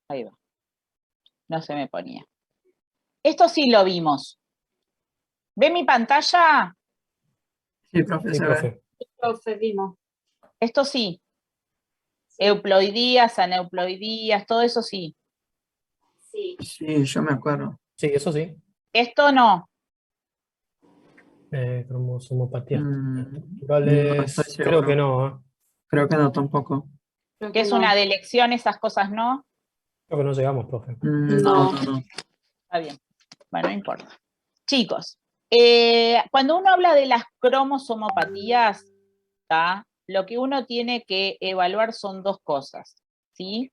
Ahí va. No se me ponía. Esto sí lo vimos. ¿Ve mi pantalla? Sí, profe, Sí, se ve. profe. Profe, vimos. Esto sí. Euploidías, aneuploidías, todo eso sí. Sí. Sí, yo me acuerdo. Sí, eso sí. Esto no. Cromosomopatías No estructurales, estoy creo seguro. que no, ¿eh? Creo que no tampoco. Creo ¿Qué que es no. una delección? Esas cosas no. Creo que no llegamos, profe. No. Está bien. Bueno, no importa. Chicos, cuando uno habla de las cromosomopatías, ¿tá? Lo que uno tiene que evaluar son dos cosas, ¿sí?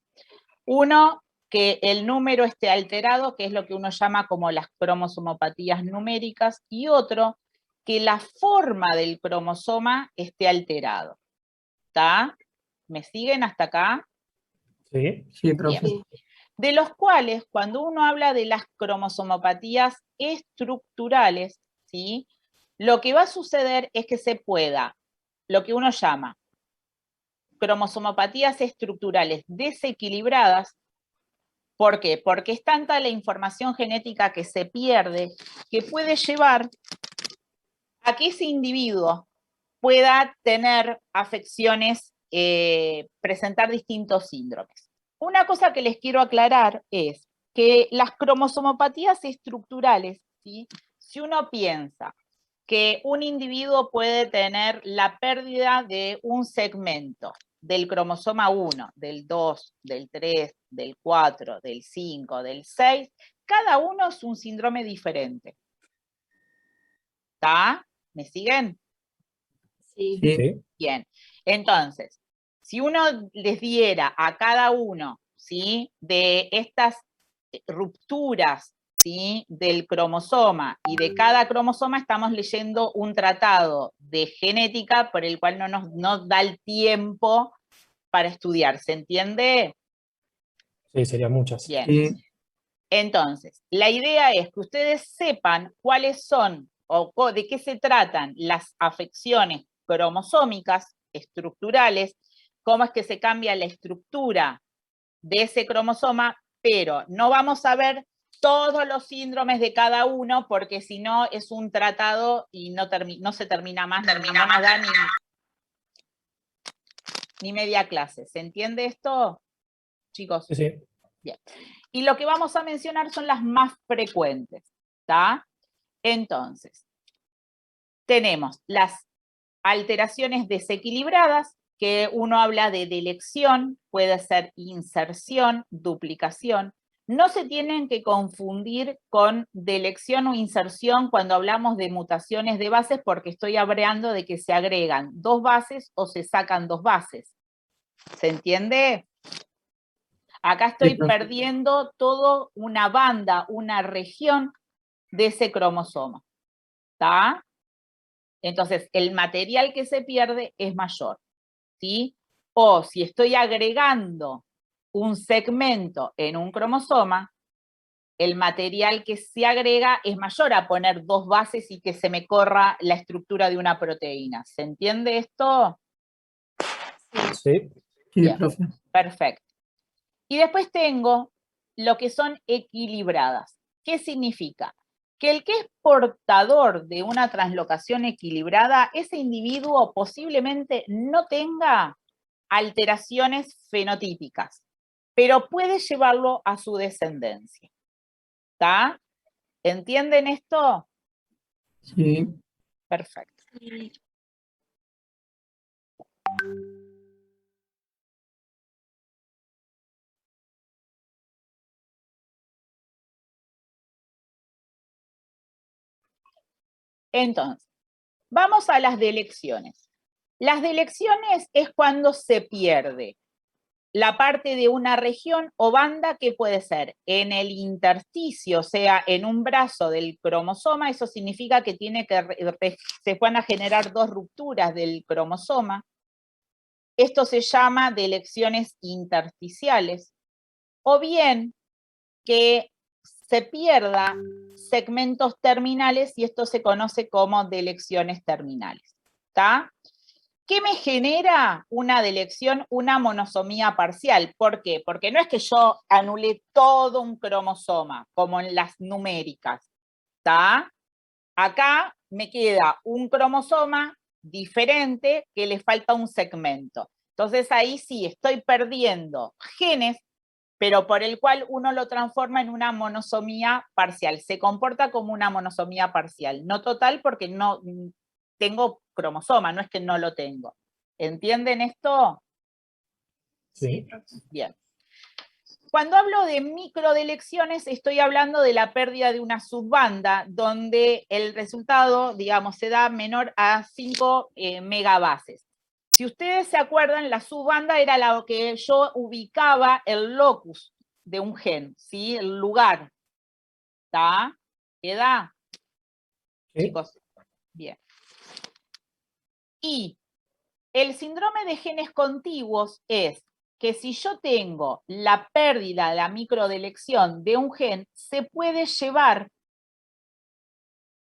Uno, que el número esté alterado, que es lo que uno llama como las cromosomopatías numéricas, y otro, que la forma del cromosoma esté alterado, ¿está? ¿Me siguen hasta acá? Sí. Sí, profe. Sí. De los cuales, cuando uno habla de las cromosomopatías estructurales, ¿sí? Lo que va a suceder es que se pueda, lo que uno llama cromosomopatías estructurales desequilibradas. ¿Por qué? Porque es tanta la información genética que se pierde que puede llevar a que ese individuo pueda tener afecciones, presentar distintos síndromes. Una cosa que les quiero aclarar es que las cromosomopatías estructurales, ¿sí? Si uno piensa que un individuo puede tener la pérdida de un segmento del cromosoma 1, del 2, del 3, del 4, del 5, del 6, cada uno es un síndrome diferente. ¿Está? ¿Me siguen? Sí. Sí. Bien. Entonces, si uno les diera a cada uno, ¿sí?, de estas rupturas, ¿sí?, del cromosoma, y de cada cromosoma estamos leyendo un tratado de genética por el cual no nos da el tiempo para estudiar, ¿se entiende? Sí, serían muchas. Bien. Sí. Entonces, la idea es que ustedes sepan cuáles son o de qué se tratan las afecciones cromosómicas estructurales, cómo es que se cambia la estructura de ese cromosoma, pero no vamos a ver todos los síndromes de cada uno, porque si no es un tratado y no se termina más, no nos da ni media clase. ¿Se entiende esto, chicos? Sí, sí. Bien. Y lo que vamos a mencionar son las más frecuentes, ¿está? Entonces, tenemos las alteraciones desequilibradas, que uno habla de delección, puede ser inserción, duplicación. No se tienen que confundir con delección o inserción cuando hablamos de mutaciones de bases, porque estoy hablando de que se agregan dos bases o se sacan dos bases. ¿Se entiende? Acá estoy perdiendo toda una banda, una región de ese cromosoma. ¿Está? Entonces, el material que se pierde es mayor, ¿sí? O si estoy agregando un segmento en un cromosoma, el material que se agrega es mayor a poner dos bases y que se me corra la estructura de una proteína. ¿Se entiende esto? Sí. Sí, Bien, profe. perfecto. Y después tengo lo que son equilibradas. ¿Qué significa? Que el que es portador de una translocación equilibrada, ese individuo posiblemente no tenga alteraciones fenotípicas, pero puede llevarlo a su descendencia. ¿Está? ¿Entienden esto? Sí. Perfecto. Entonces, vamos a las delecciones. Las delecciones es cuando se pierde la parte de una región o banda que puede ser en el intersticio, o sea, en un brazo del cromosoma. Eso significa que se van a generar dos rupturas del cromosoma. Esto se llama delecciones intersticiales. O bien que se pierda segmentos terminales y esto se conoce como delecciones terminales. ¿Está? ¿Qué me genera una delección, una monosomía parcial? ¿Por qué? Porque no es que yo anulé todo un cromosoma, como en las numéricas, ¿está? Acá me queda un cromosoma diferente que le falta un segmento. Entonces ahí sí, estoy perdiendo genes, pero por el cual uno lo transforma en una monosomía parcial. Se comporta como una monosomía parcial, no total porque no tengo cromosoma, no es que no lo tengo. ¿Entienden esto? Sí. Bien. Cuando hablo de microdelecciones, estoy hablando de la pérdida de una subbanda, donde el resultado, digamos, se da menor a 5 megabases. Si ustedes se acuerdan, la subbanda era la que yo ubicaba el locus de un gen, ¿sí? El lugar. ¿Está? ¿Queda? Sí. Chicos, bien. Y el síndrome de genes contiguos es que si yo tengo la pérdida, la microdelección de un gen, se puede llevar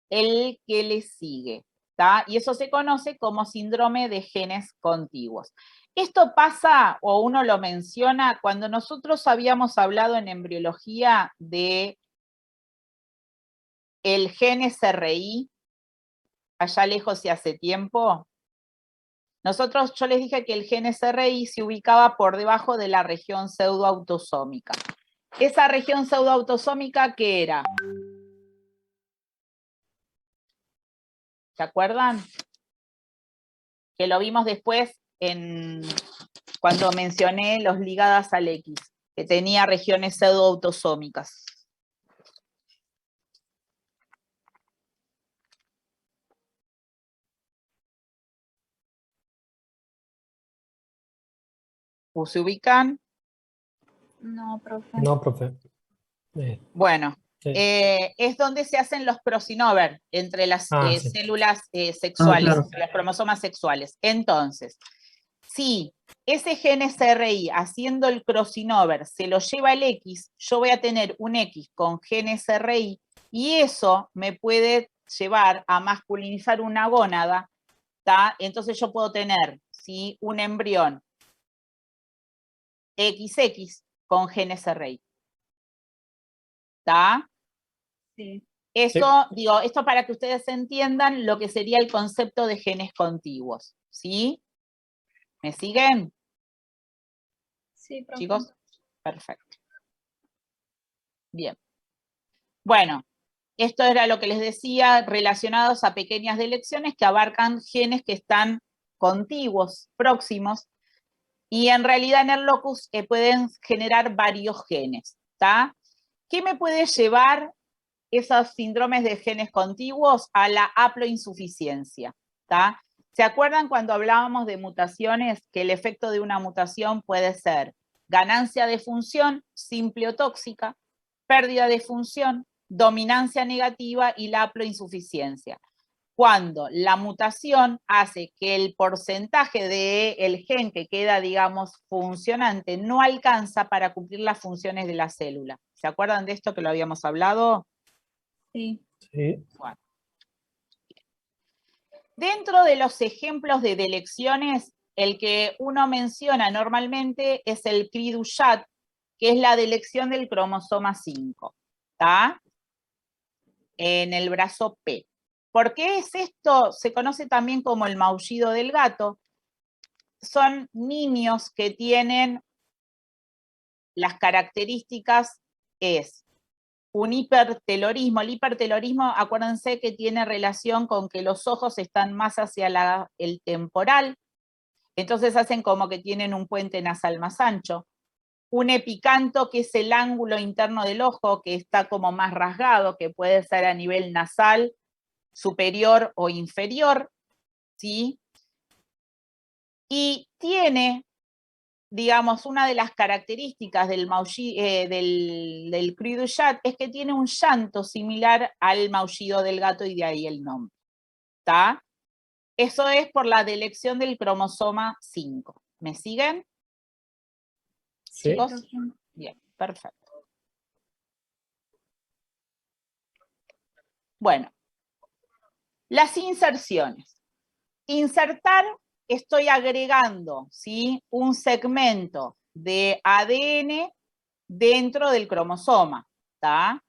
el que le sigue, ¿tá? Y eso se conoce como síndrome de genes contiguos. Esto pasa, o uno lo menciona, cuando nosotros habíamos hablado en embriología de el gen SRI, allá lejos y hace tiempo. Yo les dije que el gen SRI se ubicaba por debajo de la región pseudoautosómica. Esa región pseudoautosómica, ¿qué era? ¿Se acuerdan? Que lo vimos después cuando mencioné los ligadas al X, que tenía regiones pseudoautosómicas. ¿Se ubican? No, profe. No, profe. Bueno, Sí. es donde se hacen los crossover entre las Sí. células sexuales, claro. los cromosomas sexuales. Entonces, si ese gen SRI haciendo el crossover se lo lleva el X, yo voy a tener un X con gen SRI y eso me puede llevar a masculinizar una gónada, ¿tá? Entonces yo puedo tener, ¿sí?, un embrión XX con gen SRI. ¿Está? Sí. Eso, digo, esto para que ustedes entiendan lo que sería el concepto de genes contiguos, ¿sí? ¿Me siguen, Sí, profe. chicos? Perfecto. Bien. Bueno, esto era lo que les decía, relacionados a pequeñas delecciones que abarcan genes que están contiguos, próximos, y en realidad en el locus pueden generar varios genes, ¿está? ¿Qué me puede llevar esos síndromes de genes contiguos a la haploinsuficiencia? ¿Tá? ¿Se acuerdan cuando hablábamos de mutaciones que el efecto de una mutación puede ser ganancia de función, simple o tóxica, pérdida de función, dominancia negativa y la haploinsuficiencia? Cuando la mutación hace que el porcentaje del gen que queda, digamos, funcionante no alcanza para cumplir las funciones de la célula. ¿Se acuerdan de esto que lo habíamos hablado? Sí. Sí. Bueno. Dentro de los ejemplos de delecciones, el que uno menciona normalmente es el Cri-du-Chat, que es la delección del cromosoma 5, ¿está? En el brazo P. ¿Por qué es esto? Se conoce también como el maullido del gato. Son niños que tienen las características, es un hipertelorismo. El hipertelorismo, acuérdense que tiene relación con que los ojos están más hacia el temporal, entonces hacen como que tienen un puente nasal más ancho. Un epicanto, que es el ángulo interno del ojo, que está como más rasgado, que puede ser a nivel nasal, superior o inferior, ¿sí? Y tiene, digamos, una de las características del Cri-du-Chat es que tiene un llanto similar al maullido del gato y de ahí el nombre, ¿está? Eso es por la delección del cromosoma 5. ¿Me siguen, Sí. chicos? Bien, perfecto. Bueno, las inserciones. Insertar estoy agregando, ¿sí?, un segmento de ADN dentro del cromosoma, ¿está?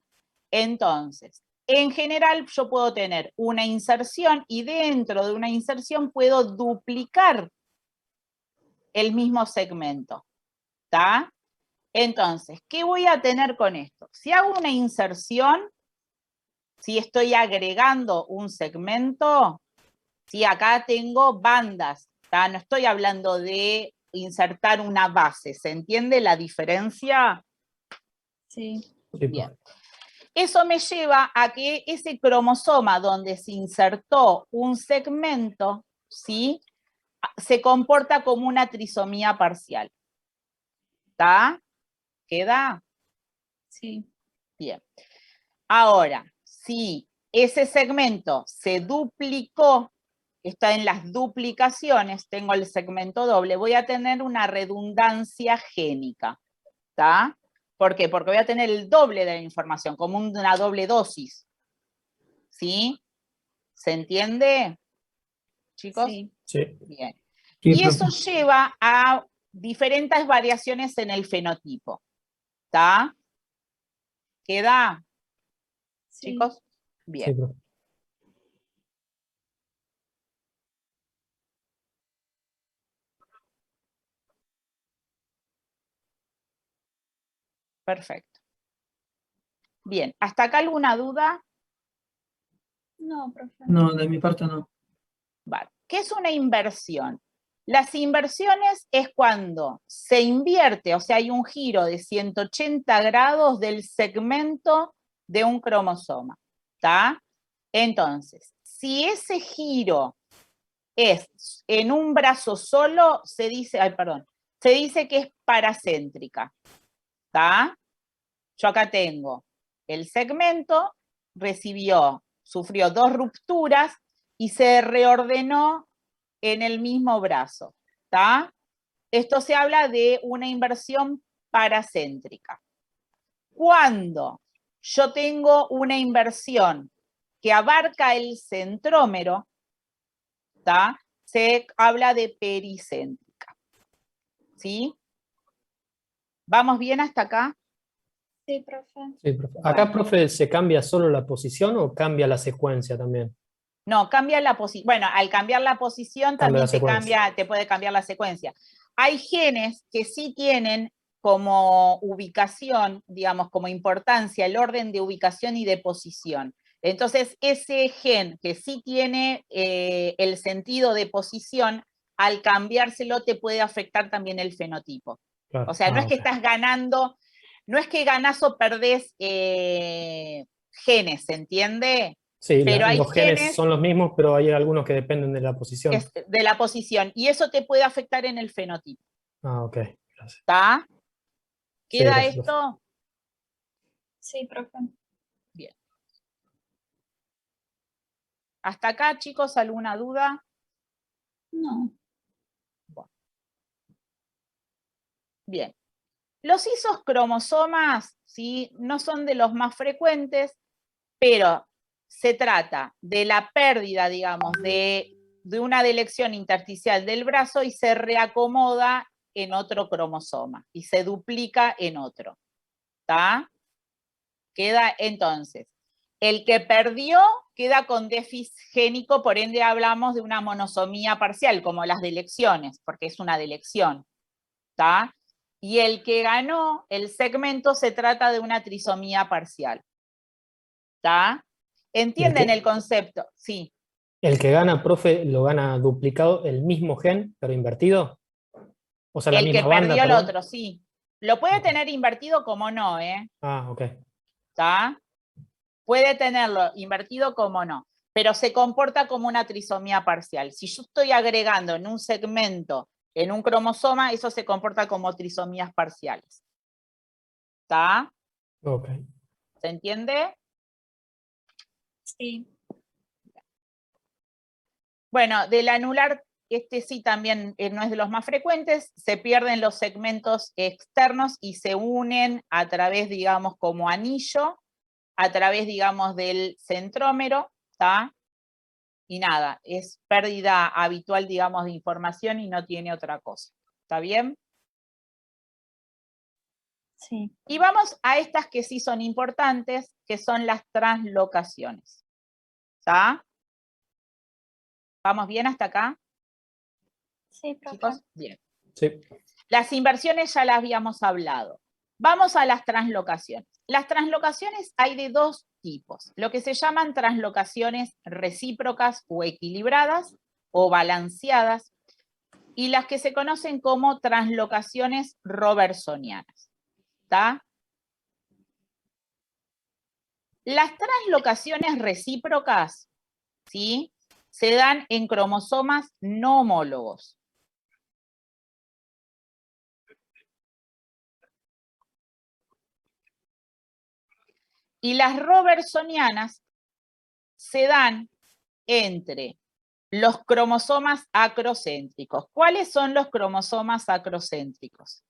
Entonces, en general yo puedo tener una inserción y dentro de una inserción puedo duplicar el mismo segmento, ¿está? Entonces, ¿qué voy a tener con esto? Si hago una inserción, si estoy agregando un segmento, si acá tengo bandas, ¿tá? No estoy hablando de insertar una base, ¿se entiende la diferencia? Sí. Sí, Bien. profe. Eso me lleva a que ese cromosoma donde se insertó un segmento, ¿sí?, se comporta como una trisomía parcial. ¿Está? ¿Queda? Sí. Bien. Ahora, si ese segmento se duplicó, está en las duplicaciones, tengo el segmento doble, voy a tener una redundancia génica. ¿Está? ¿Por qué? Porque voy a tener el doble de la información, como una doble dosis. ¿Sí? ¿Se entiende, chicos? Sí. Sí. Bien. Sí, Y eso profe. lleva a diferentes variaciones en el fenotipo. ¿Está? ¿Queda, Sí. chicos? Sí, Bien. profe. Perfecto. Bien. ¿Hasta acá alguna duda? No, profe. No, de mi parte no. Vale. ¿Qué es una inversión? Las inversiones es cuando se invierte, o sea, hay un giro de 180 grados del segmento de un cromosoma. ¿Está? Entonces, si ese giro es en un brazo solo, se dice que es paracéntrica. ¿Está? Yo acá tengo el segmento, sufrió 2 rupturas y se reordenó en el mismo brazo. ¿Está? Esto se habla de una inversión paracéntrica. Cuando yo tengo una inversión que abarca el centrómero, ¿está?, se habla de pericéntrica. ¿Sí? ¿Vamos bien hasta acá? Sí, profe. Sí, profe. Acá, Bueno. profe, ¿se cambia solo la posición o cambia la secuencia también? No, cambia la posición. Bueno, al cambiar la posición Cambia la también secuencia. te puede cambiar la secuencia. Hay genes que sí tienen como ubicación, digamos, como importancia, el orden de ubicación y de posición. Entonces, ese gen que sí tiene el sentido de posición, al cambiárselo te puede afectar también el fenotipo. Claro. O sea, no es que Ok. estás ganando, no es que ganás o perdés genes, ¿se entiende? Sí, Pero hay los genes genes son los mismos, pero hay algunos que dependen de la posición. de la posición, y eso te puede afectar en el fenotipo. Ah, ok. Gracias. ¿Está? Sí, ¿Queda gracias, profe. esto? Sí, profe. Bien. ¿Hasta acá, chicos, alguna duda? No. Bueno. Bien. Los isocromosomas, ¿sí?, no son de los más frecuentes, pero se trata de la pérdida, digamos, de una delección intersticial del brazo y se reacomoda en otro cromosoma y se duplica en otro. ¿Está? Queda entonces, el que perdió queda con déficit génico, por ende hablamos de una monosomía parcial, como las delecciones, porque es una delección. ¿Está? Y el que ganó el segmento se trata de una trisomía parcial. ¿Está? ¿Entienden el concepto? Sí. El que gana, profe, lo gana duplicado el mismo gen, pero invertido. O sea, la El que misma banda, perdió el perdón. otro, sí. Lo puede Ok. tener invertido como no, ¿eh? Ah, ok. ¿Está? Puede tenerlo invertido como no, pero se comporta como una trisomía parcial. Si yo estoy agregando en un segmento, en un cromosoma, eso se comporta como trisomías parciales. ¿Está? Ok. ¿Se entiende? Sí. Bueno, del anular, este sí también no es de los más frecuentes, se pierden los segmentos externos y se unen a través, digamos, como anillo, a través, digamos, del centrómero, ¿está? y nada, es pérdida habitual, digamos, de información y no tiene otra cosa. ¿Está bien? Sí. Y vamos a estas que sí son importantes, que son las translocaciones. ¿Está? ¿Vamos bien hasta acá, Sí, profe. chicos? Bien. Sí. Las inversiones ya las habíamos hablado. Vamos a las translocaciones. Las translocaciones hay de dos tipos, lo que se llaman translocaciones recíprocas o equilibradas o balanceadas, y las que se conocen como translocaciones robertsonianas. ¿Está? Las translocaciones recíprocas, ¿sí?, se dan en cromosomas no homólogos. Y las robertsonianas se dan entre los cromosomas acrocéntricos. ¿Cuáles son los cromosomas acrocéntricos?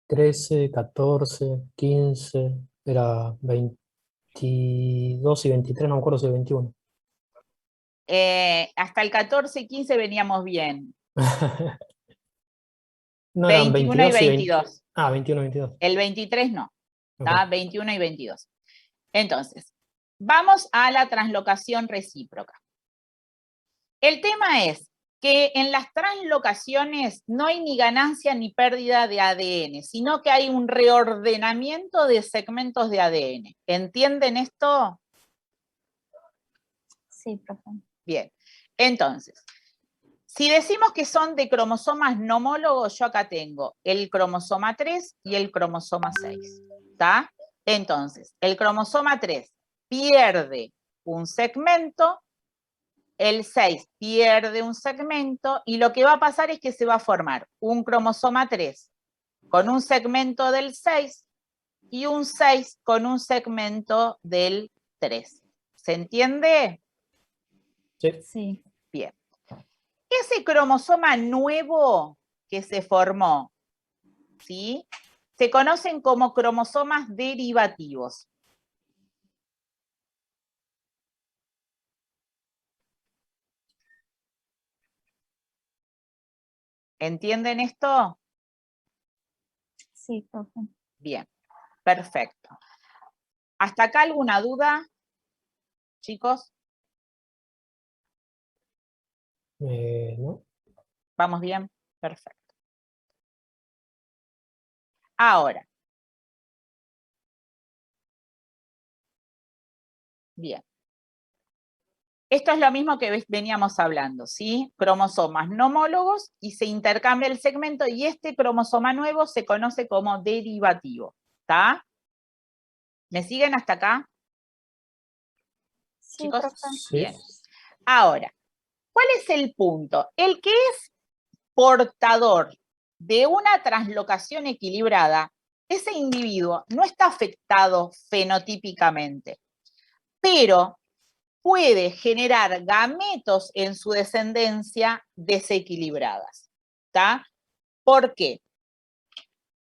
13, 14, 15, era 22 y 23, no me acuerdo si 21. Hasta el 14 y 15 veníamos bien. No eran 21 y 22 y 22. Ah, 21 y 22. El 23 no. Ok. ¿Tá? 21 y 22. Entonces, vamos a la translocación recíproca. El tema es que en las translocaciones no hay ni ganancia ni pérdida de ADN, sino que hay un reordenamiento de segmentos de ADN. ¿Entienden esto? Sí, profe. Bien. Entonces, si decimos que son de cromosomas no homólogos, yo acá tengo el cromosoma 3 y el cromosoma 6. ¿Está? Entonces, el cromosoma 3 pierde un segmento, el 6 pierde un segmento, y lo que va a pasar es que se va a formar un cromosoma 3 con un segmento del 6 y un 6 con un segmento del 3. ¿Se entiende? Sí. Sí. Bien. Ese cromosoma nuevo que se formó, ¿sí?, se conocen como cromosomas derivativos. ¿Entienden esto? Sí, profe. Bien, perfecto. ¿Hasta acá alguna duda, chicos? ¿No? ¿Vamos bien? Perfecto. Ahora. Bien. Esto es lo mismo que veníamos hablando, ¿sí? Cromosomas no homólogos y se intercambia el segmento y este cromosoma nuevo se conoce como derivativo. ¿Está? ¿Me siguen hasta acá, Sí, chicos? profe. Sí. Bien. Ahora, ¿cuál es el punto? El que es portador de una translocación equilibrada, ese individuo no está afectado fenotípicamente, pero puede generar gametos en su descendencia desequilibradas. ¿Está? ¿Por qué?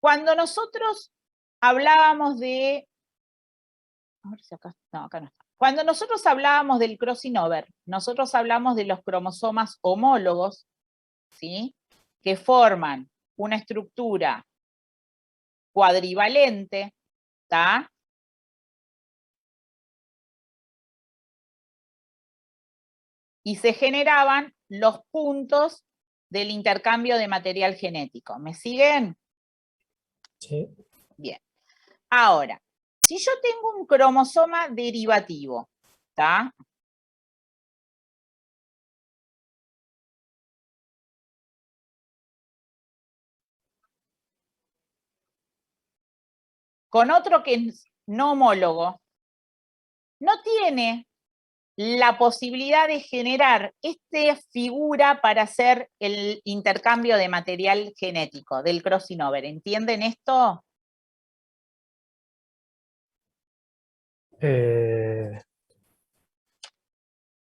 Cuando nosotros hablábamos de... A ver si acá... No, acá no está. Cuando nosotros hablábamos del crossing over, nosotros hablamos de los cromosomas homólogos, ¿sí?, que forman una estructura cuadrivalente, ¿está? Y se generaban los puntos del intercambio de material genético. ¿Me siguen? Sí. Bien. Ahora, si yo tengo un cromosoma derivativo, ¿está? Con otro que es no homólogo, no tiene la posibilidad de generar esta figura para hacer el intercambio de material genético del crossing over. ¿Entienden esto?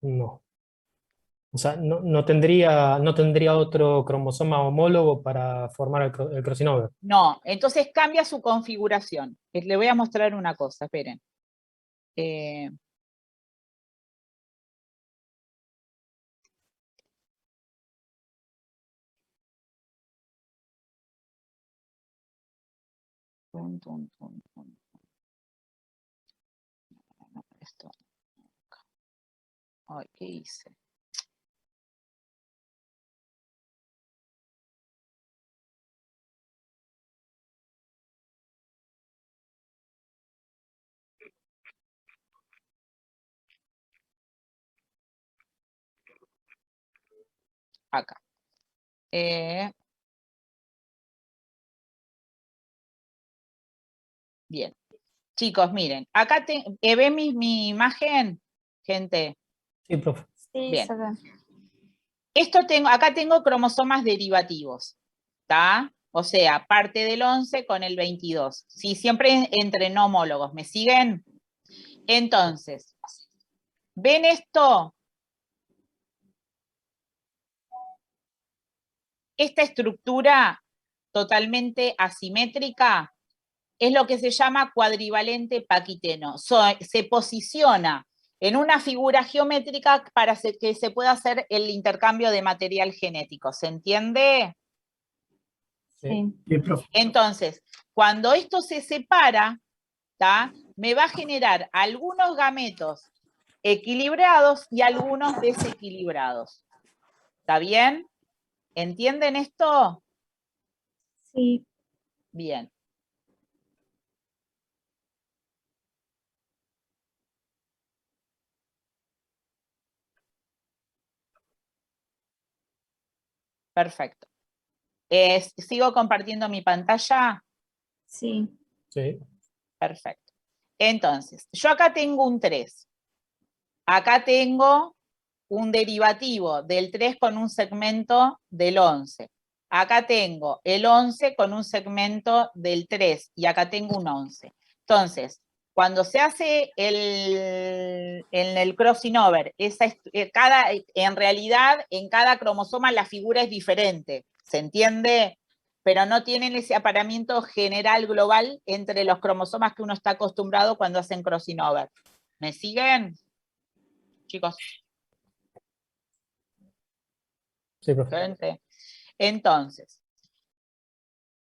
No. O sea, no tendría otro cromosoma homólogo para formar el crossing over. No, entonces cambia su configuración. Le voy a mostrar una cosa, esperen. Tun, tun, tun, tun. No, esto. Ay, ¿qué hice? Acá. Bien. Chicos, miren, acá ¿ven mi imagen, gente? Sí, profe. Sí, Bien. se ve. Acá tengo cromosomas derivativos, ¿está? O sea, parte del 11 con el 22. Sí, siempre entre no homólogos. ¿Me siguen? Entonces, ¿ven esto? Esta estructura totalmente asimétrica es lo que se llama cuadrivalente paquiteno. Se posiciona en una figura geométrica para que se pueda hacer el intercambio de material genético. ¿Se entiende? Sí. Sí, profe. Entonces, cuando esto se separa, ¿tá? Me va a generar algunos gametos equilibrados y algunos desequilibrados. ¿Está bien? ¿Entienden esto? Sí. Bien. Perfecto. ¿Sigo compartiendo mi pantalla? Sí. Sí. Perfecto. Entonces, yo acá tengo un 3. Acá tengo un derivativo del 3 con un segmento del 11. Acá tengo el 11 con un segmento del 3 y acá tengo un 11. Entonces, cuando se hace en el crossing over, en realidad en cada cromosoma la figura es diferente, ¿se entiende? Pero no tienen ese aparamiento general global entre los cromosomas que uno está acostumbrado cuando hacen crossing over. ¿Me siguen, chicos? Sí, profe. Gente. Entonces,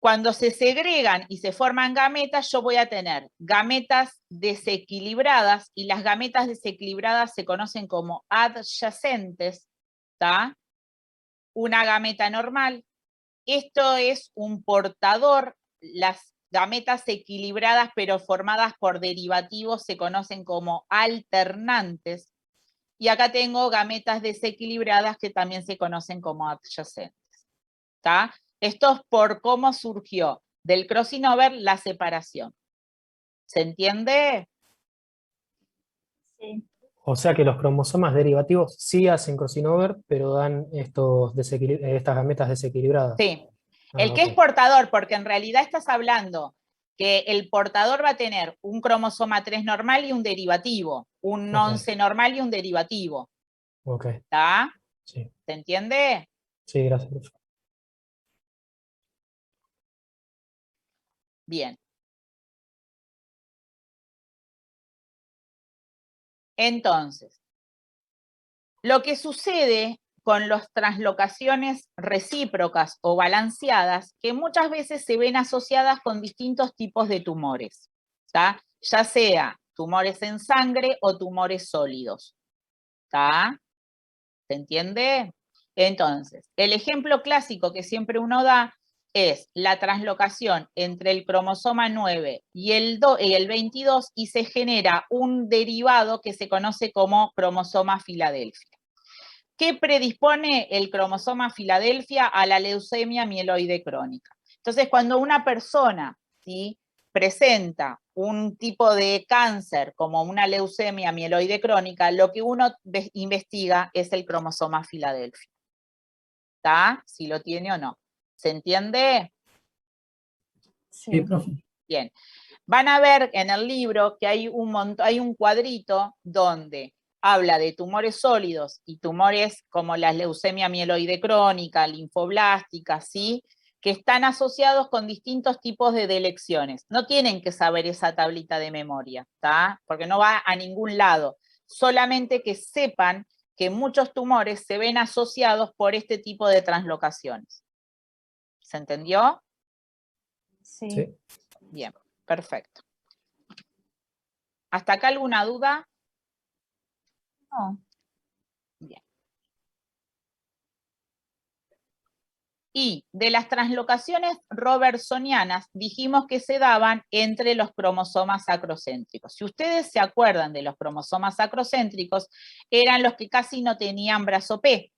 cuando se segregan y se forman gametas, yo voy a tener gametas desequilibradas, y las gametas desequilibradas se conocen como adyacentes, ¿está? Una gameta normal. Esto es un portador. Las gametas equilibradas pero formadas por derivativos se conocen como alternantes. Y acá tengo gametas desequilibradas que también se conocen como adyacentes. ¿Está? Esto es por cómo surgió del crossing over la separación. ¿Se entiende? Sí. O sea que los cromosomas derivativos sí hacen crossing over, pero dan estas gametas desequilibradas. Sí. Ah, El que es ok. portador, porque en realidad estás hablando que el portador va a tener un cromosoma 3 normal y un derivativo, un Ok. 11 normal y un derivativo. Ok. ¿Está? Sí. ¿Se entiende? Sí, gracias, profe. Bien. Entonces, lo que sucede con las translocaciones recíprocas o balanceadas, que muchas veces se ven asociadas con distintos tipos de tumores, ¿tá? Ya sea tumores en sangre o tumores sólidos, ¿tá? ¿Se entiende? Entonces, el ejemplo clásico que siempre uno da es la translocación entre el cromosoma 9 y el 22 y se genera un derivado que se conoce como cromosoma Filadelfia. ¿Qué predispone el cromosoma Filadelfia a la leucemia mieloide crónica? Entonces, cuando una persona, ¿sí?, presenta un tipo de cáncer como una leucemia mieloide crónica, lo que uno investiga es el cromosoma Filadelfia. ¿Está? Si lo tiene o no. ¿Se entiende? Sí, Sí. profe. Bien. Van a ver en el libro que hay un cuadrito donde habla de tumores sólidos y tumores como la leucemia mieloide crónica, linfoblástica, ¿sí?, que están asociados con distintos tipos de delecciones. No tienen que saber esa tablita de memoria, ¿está? Porque no va a ningún lado. Solamente que sepan que muchos tumores se ven asociados por este tipo de translocaciones. ¿Se entendió? Sí. Sí. Bien, perfecto. ¿Hasta acá alguna duda? No. Bien. Y de las translocaciones robertsonianas dijimos que se daban entre los cromosomas acrocéntricos. Si ustedes se acuerdan de los cromosomas acrocéntricos, eran los que casi no tenían brazo P,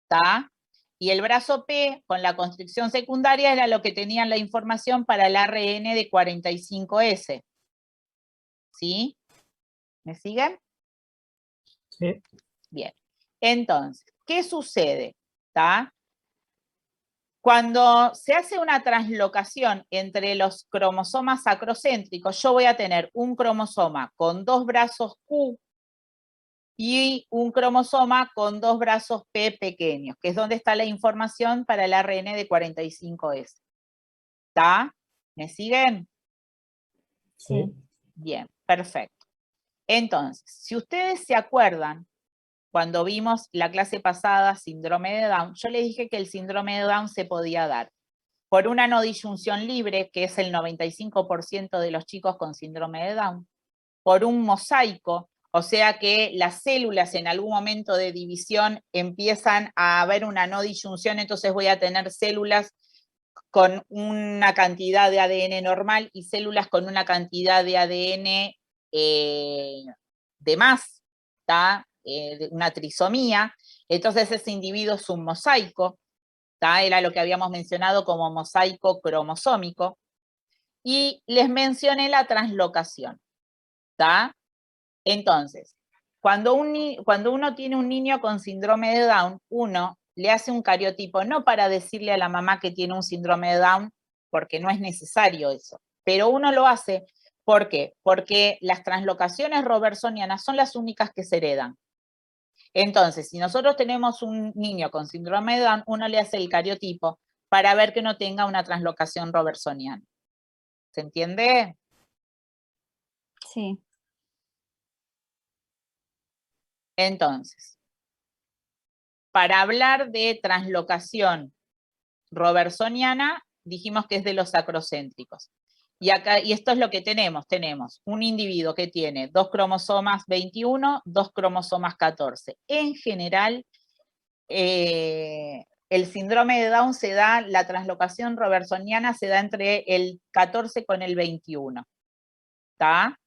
¿está? Y el brazo P, con la constricción secundaria, era lo que tenían la información para el ARN de 45S. ¿Sí? ¿Me siguen? Sí. Bien. Entonces, ¿qué sucede? ¿Está? Cuando se hace una translocación entre los cromosomas acrocéntricos, yo voy a tener un cromosoma con 2 brazos Q y un cromosoma con 2 brazos P pequeños, que es donde está la información para el ARN de 45S. ¿Está? ¿Me siguen? Sí. Bien, perfecto. Entonces, si ustedes se acuerdan, cuando vimos la clase pasada síndrome de Down, yo les dije que el síndrome de Down se podía dar por una no disyunción libre, que es el 95% de los chicos con síndrome de Down, por un mosaico, o sea que las células en algún momento de división empiezan a haber una no disyunción, entonces voy a tener células con una cantidad de ADN normal y células con una cantidad de ADN de más, ¿tá? Una trisomía, entonces ese individuo es un mosaico, ¿tá? Era lo que habíamos mencionado como mosaico cromosómico, y les mencioné la translocación, ¿tá? Entonces, cuando uno tiene un niño con síndrome de Down, uno le hace un cariotipo, no para decirle a la mamá que tiene un síndrome de Down, porque no es necesario eso, pero uno lo hace, ¿por qué? Porque las translocaciones robertsonianas son las únicas que se heredan. Entonces, si nosotros tenemos un niño con síndrome de Down, uno le hace el cariotipo para ver que no tenga una translocación robertsoniana. ¿Se entiende? Sí. Entonces, para hablar de translocación robertsoniana, dijimos que es de los acrocéntricos. Y esto es lo que tenemos. Tenemos un individuo que tiene 2 cromosomas 21, 2 cromosomas 14. En general, el síndrome de Down se da, la translocación robertsoniana se da entre el 14 con el 21. ¿Está?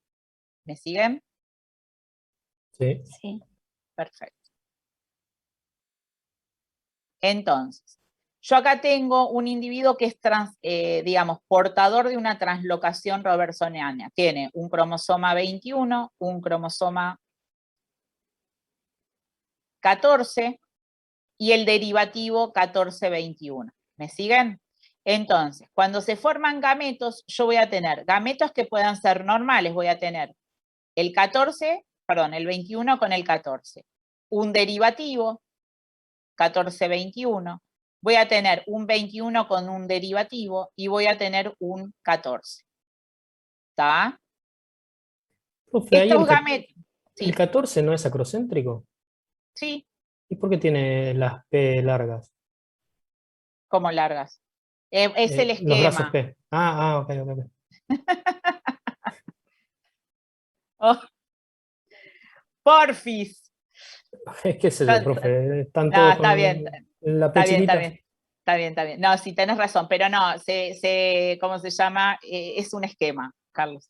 ¿Me siguen? Sí. Sí. Perfecto. Entonces, yo acá tengo un individuo que es, digamos, portador de una translocación robertsoniana. Tiene un cromosoma 21, un cromosoma 14 y el derivativo 14-21. ¿Me siguen? Entonces, cuando se forman gametos, yo voy a tener gametos que puedan ser normales. Voy a tener el 21 con el 14. Un derivativo, 14-21. Voy a tener un 21 con un derivativo y voy a tener un 14. ¿Está? Profe, ahí Estos gametos, el sí, 14 no es acrocéntrico. sí, ¿Y por qué tiene las P largas? como largas. Es el Los brazos esquema. P. Ok, ok, ok. Oh, porfis. ¿Qué sé yo, profe? Están No, todos está con bien, la P está bien, está chiquita. bien. Está bien, está bien. No, sí, tenés razón, pero no, ¿cómo se llama? Es un esquema, Carlos.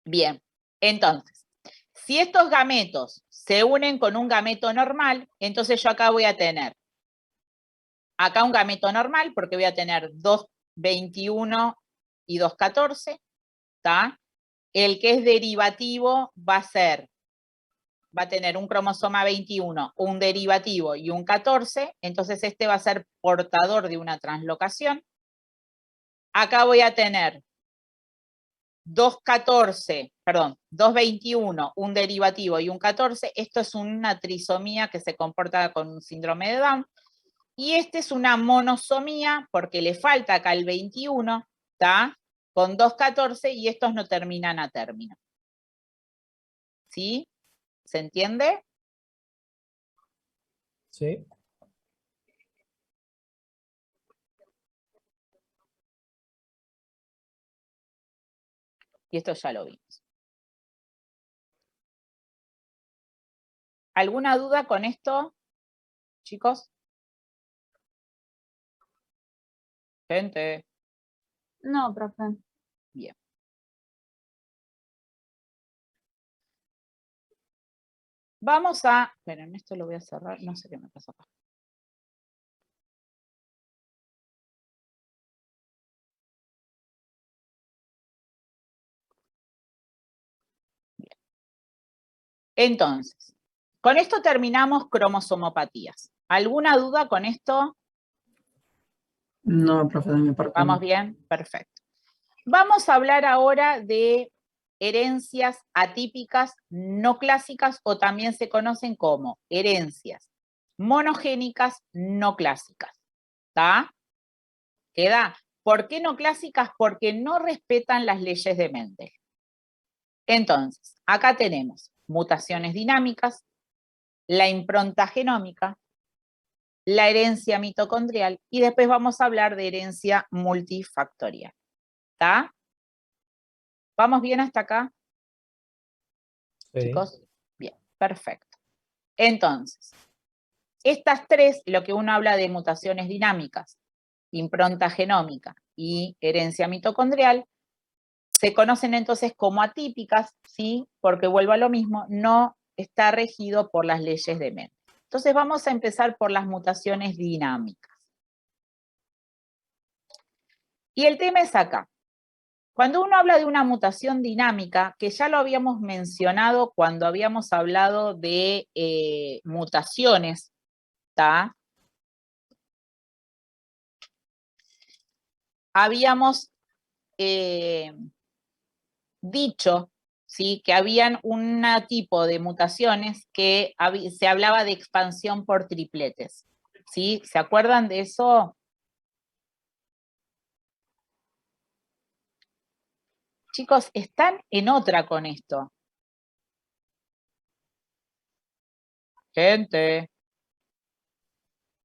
Bien, entonces, si estos gametos se unen con un gameto normal, entonces yo acá voy a tener acá un gameto normal, porque voy a tener 2,21 y 2,14, ¿está? El que es derivativo va a tener un cromosoma 21, un derivativo y un 14, entonces este va a ser portador de una translocación. Acá voy a tener 2,21, un derivativo y un 14. Esto es una trisomía que se comporta con un síndrome de Down. Y este es una monosomía porque le falta acá el 21, ¿está? Con 2,14 y estos no terminan a término. ¿Sí? ¿Se entiende? Sí. Y esto ya lo vimos. ¿Alguna duda con esto, chicos? Gente. No, profe. Bien. Vamos a... Esperen, esto lo voy a cerrar. No sé qué me pasa acá. Bien. Entonces, con esto terminamos cromosomopatías. ¿Alguna duda con esto? No, profe, de mi parte ¿Vamos no. bien? Perfecto. Vamos a hablar ahora de herencias atípicas no clásicas o también se conocen como herencias monogénicas no clásicas. ¿Está? ¿Queda? ¿Por qué no clásicas? Porque no respetan las leyes de Mendel. Entonces, acá tenemos mutaciones dinámicas, la impronta genómica, la herencia mitocondrial y después vamos a hablar de herencia multifactorial. ¿Está? ¿Vamos bien hasta acá? Sí. Chicos, bien, perfecto. Entonces, estas tres, lo que uno habla de mutaciones dinámicas, impronta genómica y herencia mitocondrial, se conocen entonces como atípicas, ¿sí? Porque vuelvo a lo mismo, no está regido por las leyes de Mendel. Entonces vamos a empezar por las mutaciones dinámicas. Y el tema es acá. Cuando uno habla de una mutación dinámica, que ya lo habíamos mencionado cuando habíamos hablado de mutaciones, ¿tá? Habíamos dicho, ¿sí? Que habían un tipo de mutaciones que se hablaba de expansión por tripletes, ¿sí? ¿Se acuerdan de eso? Chicos, están en otra con esto. Gente.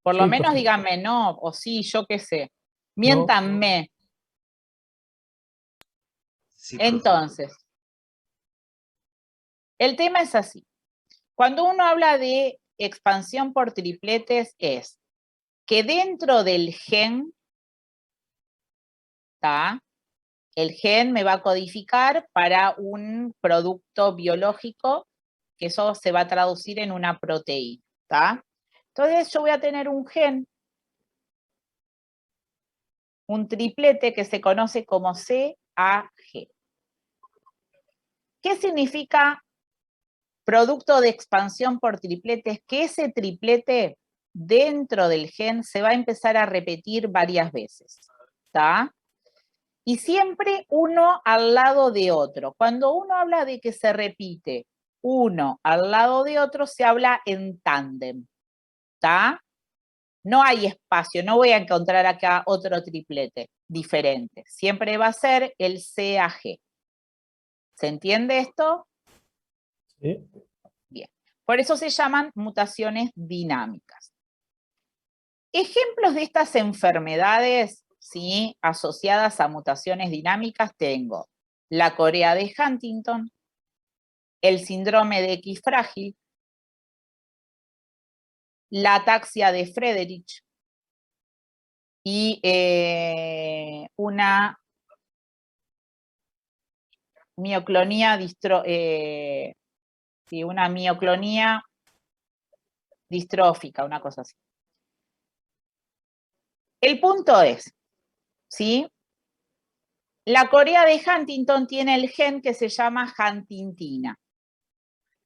Por lo Sí, menos profe. díganme no, o sí, yo qué sé. No. Miéntanme. Sí, profe. Entonces, el tema es así. Cuando uno habla de expansión por tripletes es que dentro del gen, ¿tá? El gen me va a codificar para un producto biológico, que eso se va a traducir en una proteína, ¿tá? Entonces yo voy a tener un gen, un triplete que se conoce como CAG. ¿Qué significa producto de expansión por tripletes? Que ese triplete dentro del gen se va a empezar a repetir varias veces, ¿tá? Y siempre uno al lado de otro. Cuando uno habla de que se repite uno al lado de otro, se habla en tándem, ¿tá? No hay espacio, no voy a encontrar acá otro triplete diferente. Siempre va a ser el CAG. ¿Se entiende esto? Sí. Bien. Por eso se llaman mutaciones dinámicas. Ejemplos de estas enfermedades, ¿sí? Asociadas a mutaciones dinámicas tengo la corea de Huntington, el síndrome de X frágil, la ataxia de Friedreich y una mioclonía distrófica, una cosa así. El punto es, ¿sí? La corea de Huntington tiene el gen que se llama huntingtina.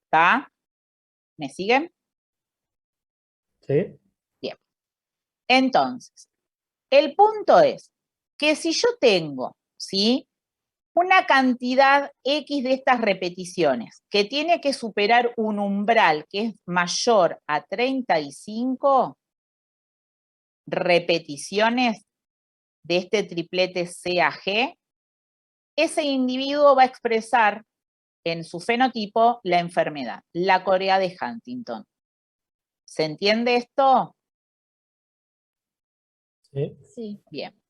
¿Está? ¿Me siguen? Sí. Bien. Entonces, el punto es que si yo tengo, ¿sí? Una cantidad X de estas repeticiones que tiene que superar un umbral que es mayor a 35 repeticiones de este triplete CAG, ese individuo va a expresar en su fenotipo la enfermedad, la corea de Huntington. ¿Se entiende esto? Sí. Sí. Bien.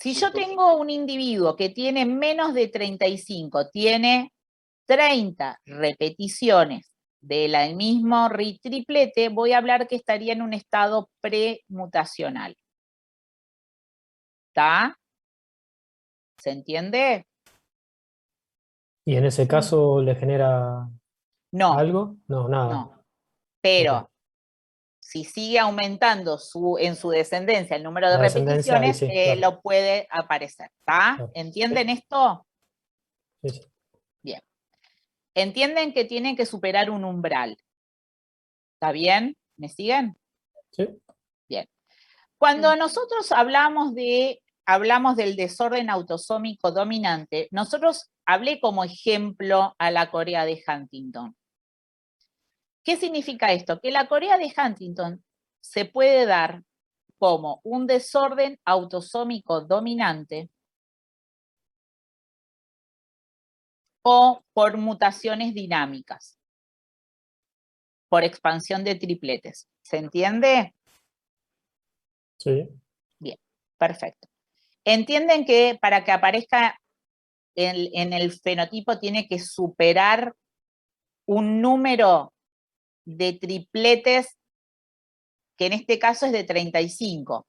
Si yo tengo un individuo que tiene menos de 35, tiene 30 repeticiones del mismo triplete, voy a hablar que estaría en un estado premutacional. ¿Está? ¿Se entiende? ¿Y en ese caso le genera No, algo? No, nada. no. Pero Ok. si sigue aumentando en su descendencia el número de La descendencia, ahí repeticiones, sí, claro. lo puede aparecer. ¿Está? Claro. ¿Entienden esto? Sí, sí. Bien. Entienden que tienen que superar un umbral. ¿Está bien? ¿Me siguen? Sí. Bien. Cuando nosotros hablamos del desorden autosómico dominante, nosotros hablé como ejemplo a la Corea de Huntington. ¿Qué significa esto? Que la Corea de Huntington se puede dar como un desorden autosómico dominante o por mutaciones dinámicas, por expansión de tripletes. ¿Se entiende? Sí. Bien, perfecto. Entienden que para que aparezca en el fenotipo tiene que superar un número de tripletes que en este caso es de 35,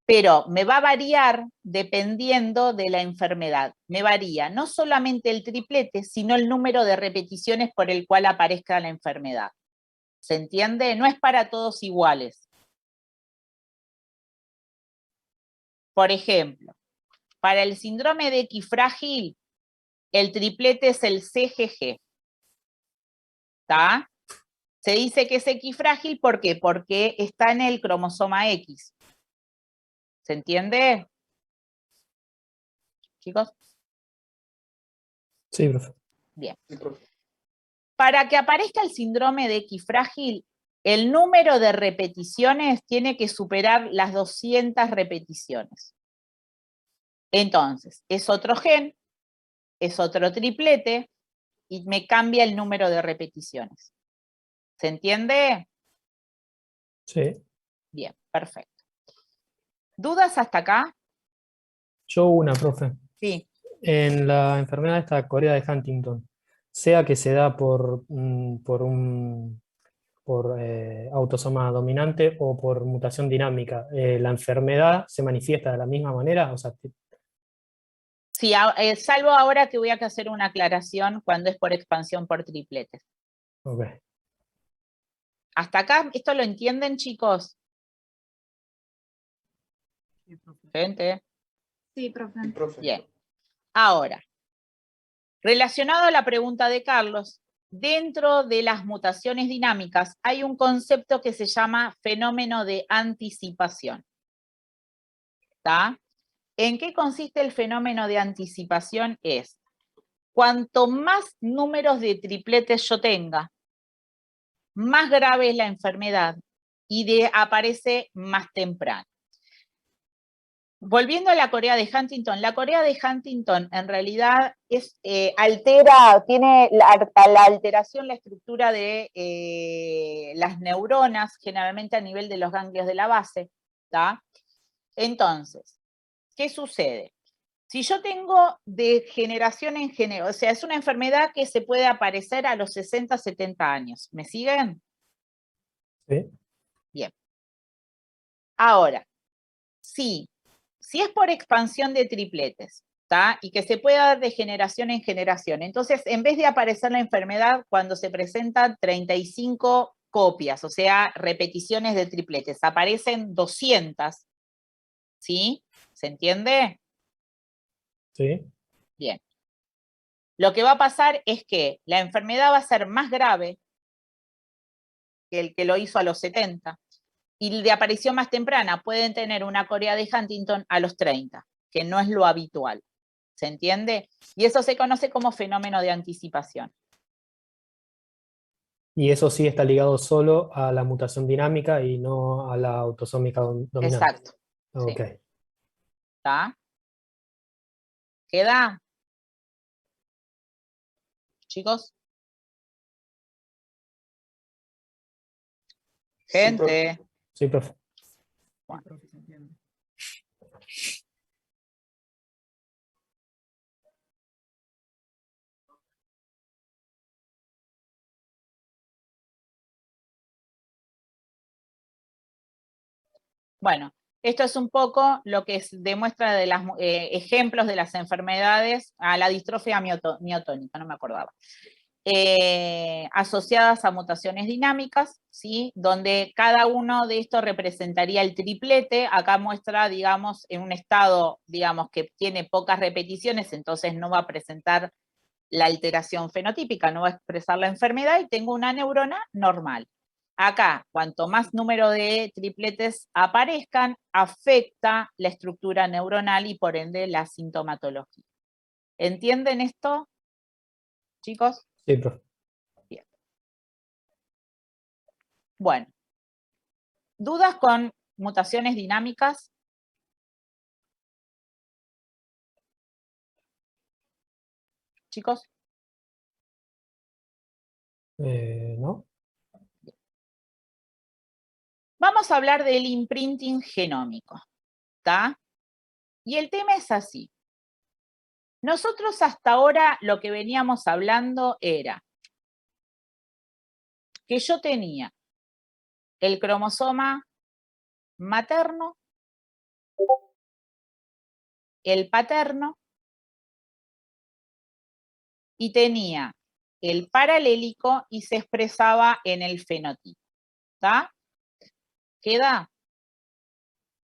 pero me va a variar dependiendo de la enfermedad. Me varía no solamente el triplete, sino el número de repeticiones por el cual aparezca la enfermedad. ¿Se entiende? No es para todos iguales. Por ejemplo, para el síndrome de X frágil, el triplete es el CGG. ¿Está? Se dice que es X frágil, ¿por qué? Porque está en el cromosoma X. ¿Se entiende? Chicos. Sí, profe. Bien. Para que aparezca el síndrome de X frágil, el número de repeticiones tiene que superar las 200 repeticiones. Entonces, es otro gen, es otro triplete, y me cambia el número de repeticiones. ¿Se entiende? Sí. Bien, perfecto. ¿Dudas hasta acá? Yo una, profe. Sí. En la enfermedad esta Corea de Huntington, sea que se da por autosoma dominante o por mutación dinámica, ¿la enfermedad se manifiesta de la misma manera? O sea, Sí, salvo ahora que voy a hacer una aclaración cuando es por expansión por tripletes. ok. ¿Hasta acá esto lo entienden, chicos? Gente. Sí, profe. Bien. Ahora, relacionado a la pregunta de Carlos, dentro de las mutaciones dinámicas hay un concepto que se llama fenómeno de anticipación. ¿Está? ¿En qué consiste el fenómeno de anticipación? Es, cuanto más números de tripletes yo tenga, más grave es la enfermedad y aparece más temprano. Volviendo a la Corea de Huntington en realidad tiene la alteración, la estructura de las neuronas, generalmente a nivel de los ganglios de la base. ¿Tá? Entonces, ¿qué sucede? Si yo tengo de generación en generación, o sea, es una enfermedad que se puede aparecer a los 60, 70 años. ¿Me siguen? Sí. Bien. Ahora, si es por expansión de tripletes, ¿tá? Y que se pueda dar de generación en generación, entonces en vez de aparecer la enfermedad cuando se presentan 35 copias, o sea, repeticiones de tripletes, aparecen 200, ¿sí? ¿Se entiende? Sí. Bien. Lo que va a pasar es que la enfermedad va a ser más grave que el que lo hizo a los 70, y de aparición más temprana pueden tener una Corea de Huntington a los 30, que no es lo habitual. ¿Se entiende? Y eso se conoce como fenómeno de anticipación. Y eso sí está ligado solo a la mutación dinámica y no a la autosómica dominante. Exacto. Ok. Sí. ¿Está? ¿Queda? Chicos. Gente. Sí, profe. Bueno. Bueno, esto es un poco lo que demuestra de los ejemplos de las enfermedades a la distrofia miotónica, no me acordaba. Asociadas a mutaciones dinámicas, ¿sí? Donde cada uno de estos representaría el triplete. Acá muestra, digamos, en un estado, digamos, que tiene pocas repeticiones, entonces no va a presentar la alteración fenotípica, no va a expresar la enfermedad, y tengo una neurona normal. Acá, cuanto más número de tripletes aparezcan, afecta la estructura neuronal y por ende la sintomatología. ¿Entienden esto, chicos? Sí, profe. Bien. Bueno, ¿dudas con mutaciones dinámicas? Chicos. ¿No? Vamos a hablar del imprinting genómico, ¿está? Y el tema es así. Nosotros hasta ahora lo que veníamos hablando era que yo tenía el cromosoma materno, el paterno, y tenía el paralélico y se expresaba en el fenotipo, ¿está? ¿Queda?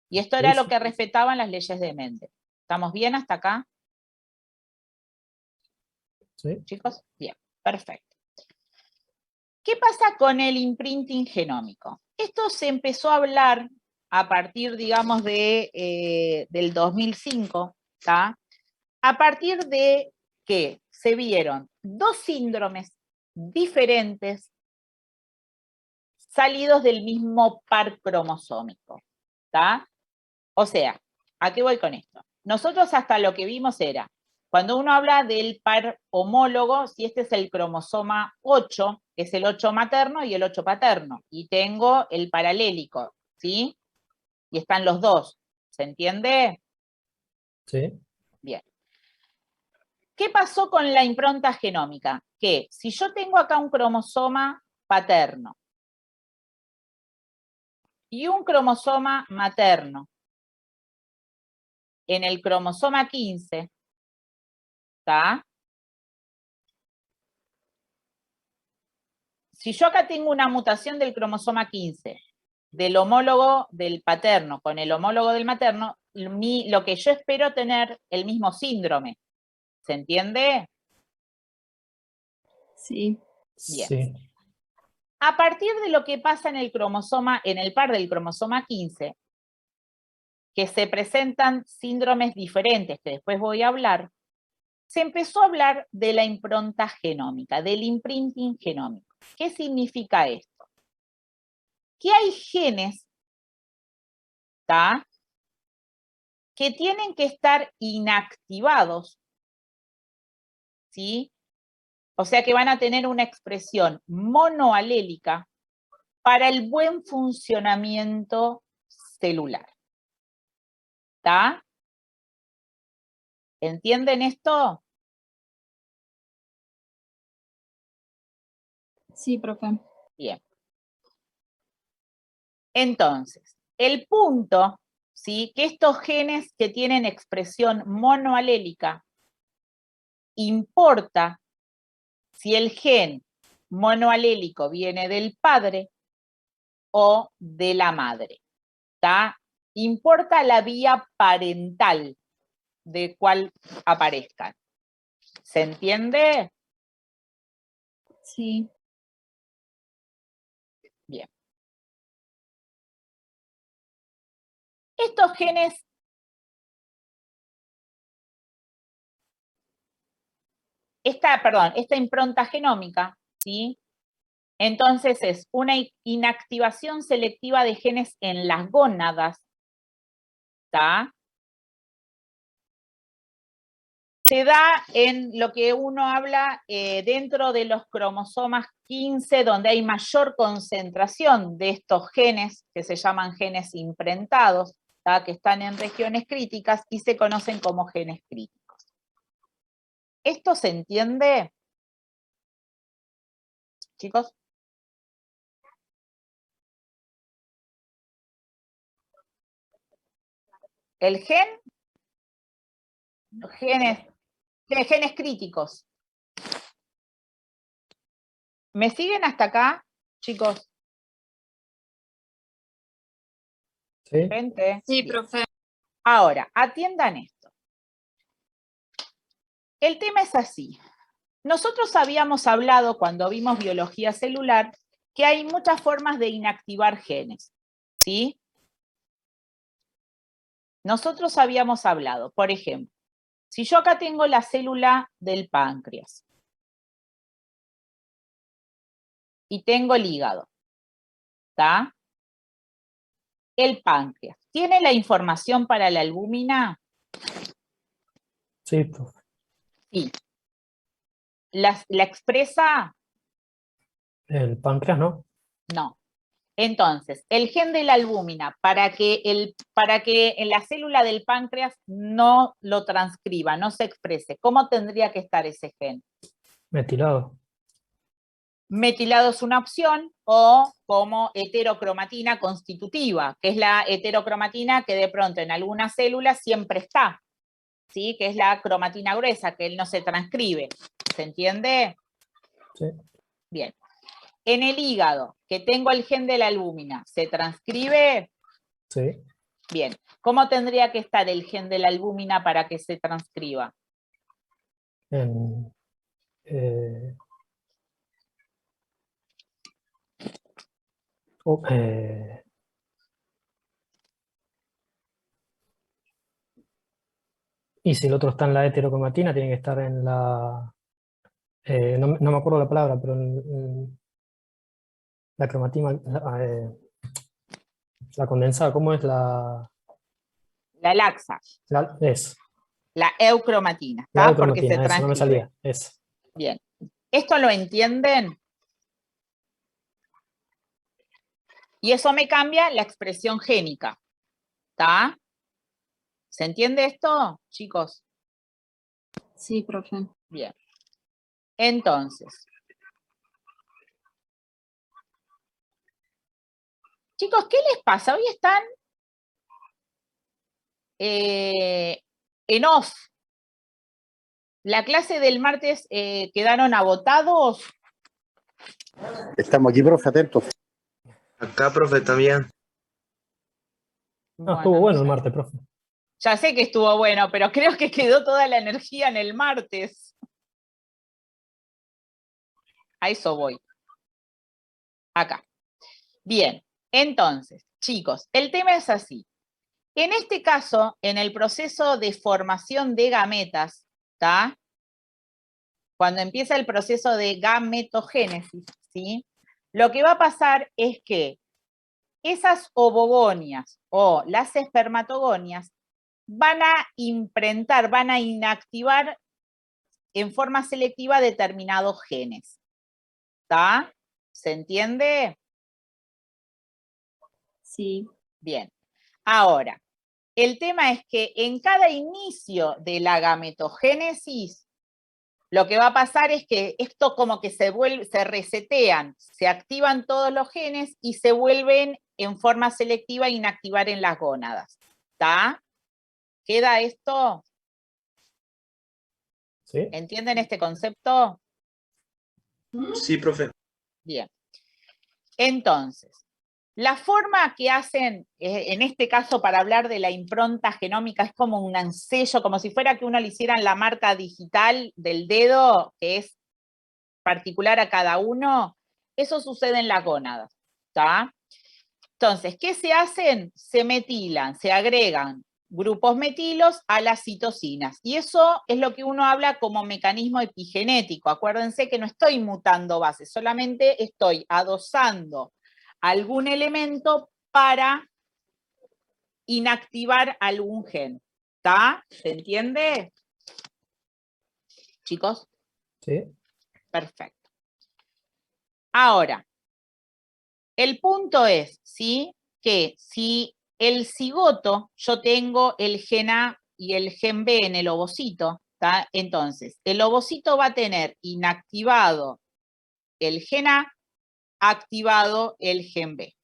Y esto era lo que respetaban las leyes de Mendel. ¿Estamos bien hasta acá? Sí. Chicos, bien, perfecto. ¿Qué pasa con el imprinting genómico? Esto se empezó a hablar a partir, digamos, del 2005, ¿tá? A partir de que se vieron dos síndromes diferentes salidos del mismo par cromosómico, ¿tá? O sea, ¿a qué voy con esto? Nosotros hasta lo que vimos era, cuando uno habla del par homólogo, si este es el cromosoma 8, es el 8 materno y el 8 paterno, y tengo el paralélico, ¿sí? Y están los dos, ¿se entiende? Sí. Bien. ¿Qué pasó con la impronta genómica? Que si yo tengo acá un cromosoma paterno y un cromosoma materno en el cromosoma 15, ¿está? Si yo acá tengo una mutación del cromosoma 15, del homólogo del paterno con el homólogo del materno, lo que yo espero tener el mismo síndrome. ¿Se entiende? Sí. Bien. Sí. A partir de lo que pasa en el cromosoma, en el par del cromosoma 15, que se presentan síndromes diferentes, que después voy a hablar, se empezó a hablar de la impronta genómica, del imprinting genómico. ¿Qué significa esto? Que hay genes, ¿tá?, que tienen que estar inactivados, ¿sí? O sea que van a tener una expresión monoalélica para el buen funcionamiento celular. ¿Está? ¿Entienden esto? Sí, profe. Bien. Entonces, el punto, ¿sí?, que estos genes que tienen expresión monoalélica, importa si el gen monoalélico viene del padre o de la madre, ¿está? Importa la vía parental de cuál aparezcan. ¿Se entiende? Sí. Bien. Estos genes esta impronta genómica, ¿sí? Entonces es una inactivación selectiva de genes en las gónadas, ¿está? Se da en lo que uno habla dentro de los cromosomas 15, donde hay mayor concentración de estos genes, que se llaman genes imprentados, ¿tá?, que están en regiones críticas y se conocen como genes críticos. ¿Esto se entiende, chicos? El genes críticos. ¿Me siguen hasta acá, chicos? ¿Sí? Gente. Sí, Bien. profe. Ahora, atiendan esto. El tema es así. Nosotros habíamos hablado cuando vimos biología celular que hay muchas formas de inactivar genes, ¿sí? Nosotros habíamos hablado, por ejemplo, si yo acá tengo la célula del páncreas y tengo el hígado, ¿está? El páncreas, ¿tiene la información para la albúmina? Sí, profe. Sí. ¿La expresa? El páncreas, ¿no? No. Entonces, el gen de la albúmina, para que en la célula del páncreas no lo transcriba, no se exprese, ¿cómo tendría que estar ese gen? Metilado. Metilado es una opción, o como heterocromatina constitutiva, que es la heterocromatina que de pronto en algunas células siempre está, ¿sí? Que es la cromatina gruesa, que él no se transcribe. ¿Se entiende? Sí. Bien. En el hígado, que tengo el gen de la albúmina, ¿se transcribe? Sí. Bien. ¿Cómo tendría que estar el gen de la albúmina para que se transcriba? En, oh, y si el otro está en la heterocromatina, tiene que estar en la... no me acuerdo la palabra, pero en la cromatina, la condensada, ¿cómo es la...? La laxa, Es, la eucromatina, la ¿está? Porque se eucromatina, eso, no me transcribe. salía, es. Bien. ¿Esto lo entienden? Y eso me cambia la expresión génica, ¿está? ¿Se entiende esto, chicos? Sí, profe. Bien. Entonces, chicos, ¿qué les pasa? Hoy están en off. La clase del martes quedaron agotados. Estamos aquí, profe, atentos. Acá, profe, también. No, estuvo no bueno el sé. martes, profe. Ya sé que estuvo bueno, pero creo que quedó toda la energía en el martes. A eso voy. Acá. Bien, entonces, chicos, el tema es así. En este caso, en el proceso de formación de gametas, ¿está? Cuando empieza el proceso de gametogénesis, ¿sí? Lo que va a pasar es que esas ovogonias o las espermatogonias van a imprentar, van a inactivar en forma selectiva determinados genes. ¿Está? ¿Se entiende? Sí. Bien. Ahora, el tema es que en cada inicio de la gametogénesis, lo que va a pasar es que esto como que se resetean, se activan todos los genes y se vuelven en forma selectiva a inactivar en las gónadas. ¿Está? ¿Queda esto? ¿Sí? ¿Entienden este concepto? Sí, profe. Bien. Entonces, la forma que hacen, en este caso para hablar de la impronta genómica, es como un sello, como si fuera que uno le hicieran la marca digital del dedo, que es particular a cada uno. Eso sucede en las gónadas, ¿está? Entonces, ¿qué se hacen? Se metilan, se agregan grupos metilos a las citocinas. Y eso es lo que uno habla como mecanismo epigenético. Acuérdense que no estoy mutando bases, solamente estoy adosando algún elemento para inactivar algún gen. ¿Está? ¿Se entiende? Chicos, Sí. perfecto. Ahora, el punto es, ¿sí? Que si el cigoto, yo tengo el gen A y el gen B en el ovocito, ¿tá? Entonces, el ovocito va a tener inactivado el gen A, activado el gen B.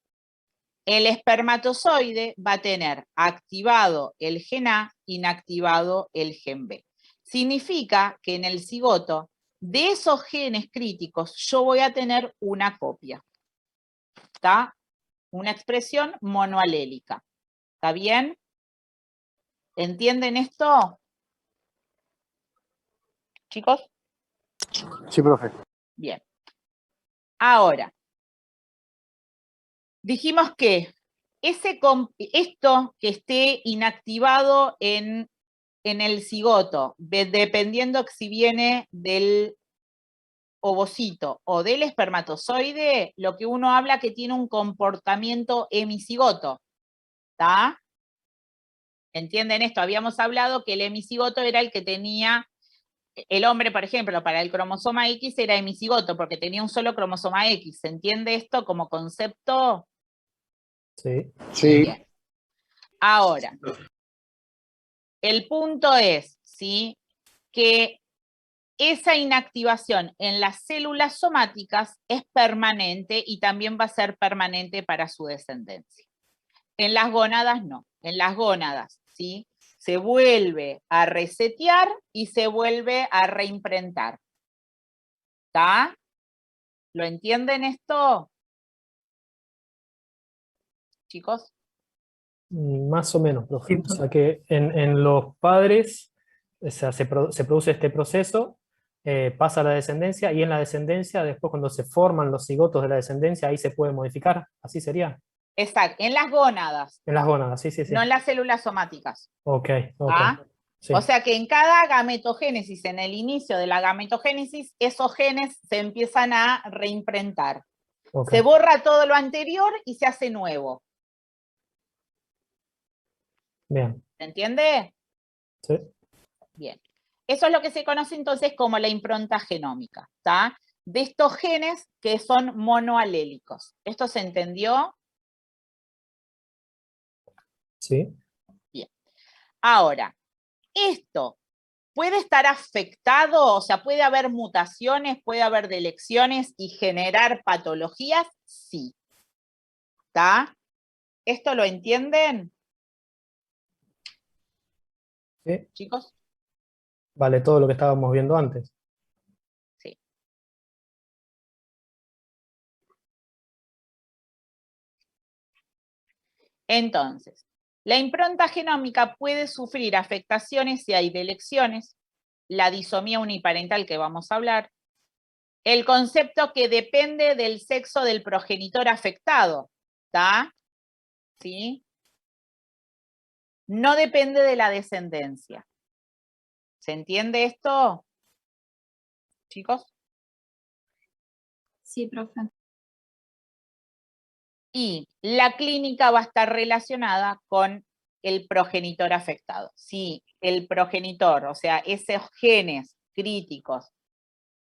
el espermatozoide va a tener activado el gen A, inactivado el gen B. Significa que en el cigoto, de esos genes críticos, yo voy a tener una copia. ¿Está? Una expresión monoalélica. ¿Está bien? ¿Entienden esto? ¿Chicos? Sí, profe. Bien. Ahora, dijimos que esto que esté inactivado en el cigoto, dependiendo si viene del ovocito o del espermatozoide, lo que uno habla que tiene un comportamiento hemicigoto. ¿Está? ¿Entienden esto? Habíamos hablado que el hemicigoto era el que tenía, el hombre, por ejemplo, para el cromosoma X era hemicigoto porque tenía un solo cromosoma X. ¿Se entiende esto como concepto? Sí. Sí. Bien. Ahora, el punto es, ¿sí?, que esa inactivación en las células somáticas es permanente y también va a ser permanente para su descendencia. En las gónadas no. En las gónadas, ¿sí?, se vuelve a resetear y se vuelve a reimprentar. ¿Está? ¿Lo entienden esto, chicos? Más o menos, profe. O sea que en los padres, o sea, se produce este proceso, pasa a la descendencia, y en la descendencia, después cuando se forman los cigotos de la descendencia, ahí se puede modificar. ¿Así sería? Exacto, en las gónadas, En las gónadas, sí, sí, sí. no en las células somáticas. Ok, ok. ¿Ah? Sí. O sea que en cada gametogénesis, en el inicio de la gametogénesis, esos genes se empiezan a reimprentar. Ok. Se borra todo lo anterior y se hace nuevo. Bien. ¿Se entiende? Sí. Bien. Eso es lo que se conoce entonces como la impronta genómica, ¿está? De estos genes que son monoalélicos. ¿Esto se entendió? Sí. Bien. Ahora, esto puede estar afectado, o sea, puede haber mutaciones, puede haber delecciones y generar patologías, sí. ¿Está? ¿Esto lo entienden, Sí. chicos? Vale, todo lo que estábamos viendo antes. Sí. Entonces, la impronta genómica puede sufrir afectaciones si hay delecciones, la disomía uniparental que vamos a hablar, el concepto que depende del sexo del progenitor afectado, ¿está? ¿Sí? No depende de la descendencia. ¿Se entiende esto, chicos? Sí, profe. Y la clínica va a estar relacionada con el progenitor afectado. Si el progenitor, o sea, esos genes críticos,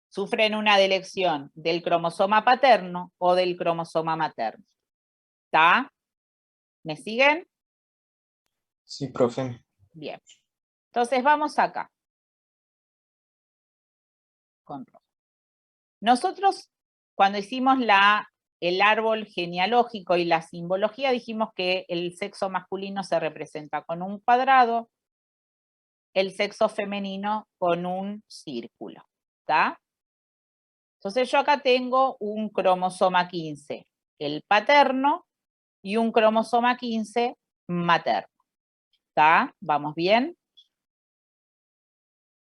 sufren una delección del cromosoma paterno o del cromosoma materno. ¿Está? ¿Me siguen? Sí, profe. Bien. Entonces vamos acá. Con rojo. Nosotros, cuando hicimos el árbol genealógico y la simbología, dijimos que el sexo masculino se representa con un cuadrado, el sexo femenino con un círculo. ¿Está? Entonces yo acá tengo un cromosoma 15, el paterno, y un cromosoma 15 materno. ¿Está? ¿Vamos bien?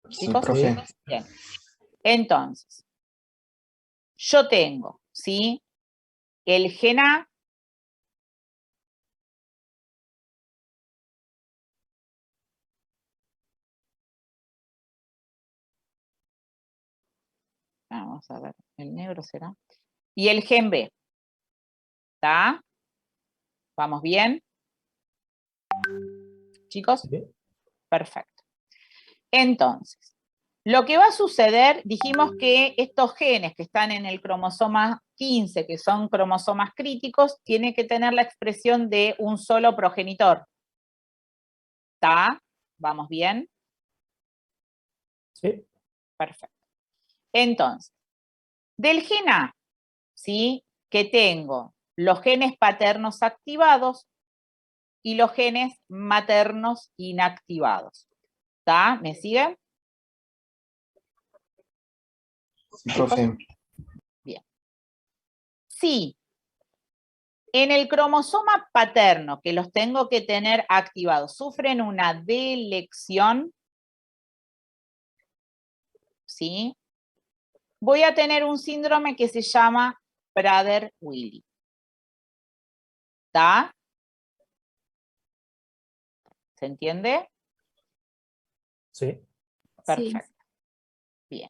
Sí, ¿Chicos? profe. Bien. Entonces, yo tengo, ¿sí?, el gen A, vamos a ver, el negro será, y el gen B. ¿Está? ¿Vamos bien? ¿Chicos? Sí. Perfecto. Entonces, lo que va a suceder, dijimos que estos genes que están en el cromosoma 15, que son cromosomas críticos, tienen que tener la expresión de un solo progenitor. ¿Está? ¿Vamos bien? Sí. Perfecto. Entonces, del gen A, ¿sí?, que tengo los genes paternos activados y los genes maternos inactivados. ¿Está? ¿Me siguen? Sí, profe. Sí. En el cromosoma paterno, que los tengo que tener activados, sufren una delección, ¿sí? Voy a tener un síndrome que se llama Prader-Willi. ¿Está? ¿Se entiende? Sí. Perfecto. Bien.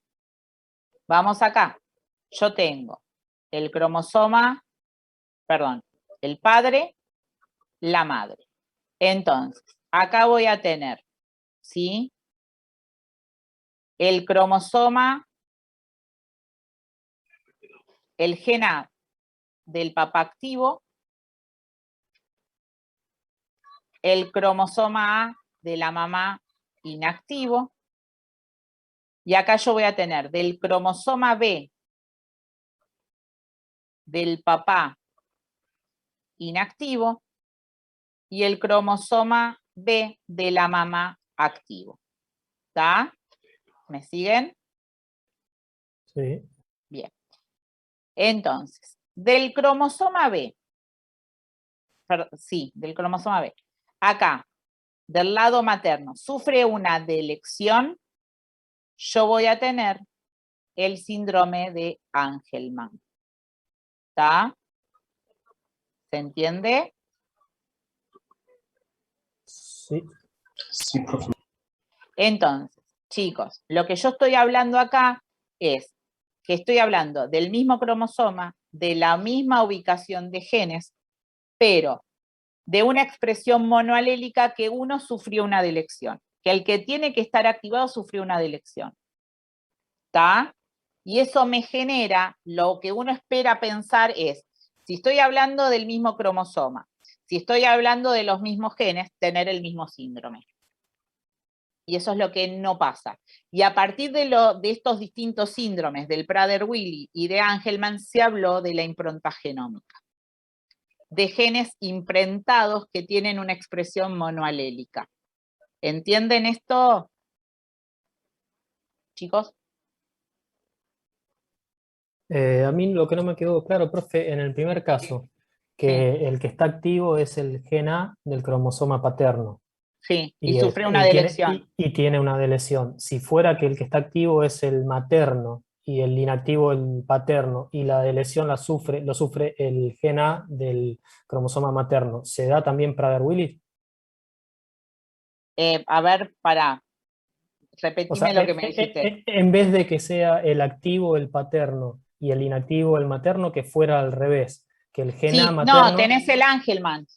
Vamos acá. Yo tengo el cromosoma, perdón, el padre, la madre. Entonces, acá voy a tener, ¿sí? El cromosoma, el gen A del papá activo, el cromosoma A de la mamá inactivo, y acá yo voy a tener del cromosoma B del papá inactivo y el cromosoma B de la mamá activo. ¿Está? ¿Me siguen? Sí. Bien. Entonces, del cromosoma B, sí, del cromosoma B, acá, del lado materno, sufre una delección, yo voy a tener el síndrome de Angelman. ¿Está? ¿Se entiende? Sí. Sí, profe. Entonces, chicos, lo que yo estoy hablando acá es que estoy hablando del mismo cromosoma, de la misma ubicación de genes, pero de una expresión monoalélica que uno sufrió una delección, que el que tiene que estar activado sufrió una delección. ¿Está? Y eso me genera, lo que uno espera pensar es, si estoy hablando del mismo cromosoma, si estoy hablando de los mismos genes, tener el mismo síndrome. Y eso es lo que no pasa. Y a partir de estos distintos síndromes, del Prader-Willi y de Angelman, se habló de la impronta genómica, de genes imprintados que tienen una expresión monoalélica. ¿Entienden esto, chicos? A mí lo que no me quedó claro, profe, en el primer caso, que el que está activo es el gen A del cromosoma paterno. Sí, y Y, sufre una delección. tiene una delección. Si fuera que el que está activo es el materno y el inactivo el paterno, y la delección lo sufre el gen A del cromosoma materno, ¿se da también Prader-Willi? A ver, O repetime sea, lo que me dijiste. en vez de que sea el activo el paterno y el inactivo el materno, que fuera al revés, que el gen A Sí, no, materno... tenés el Angelman.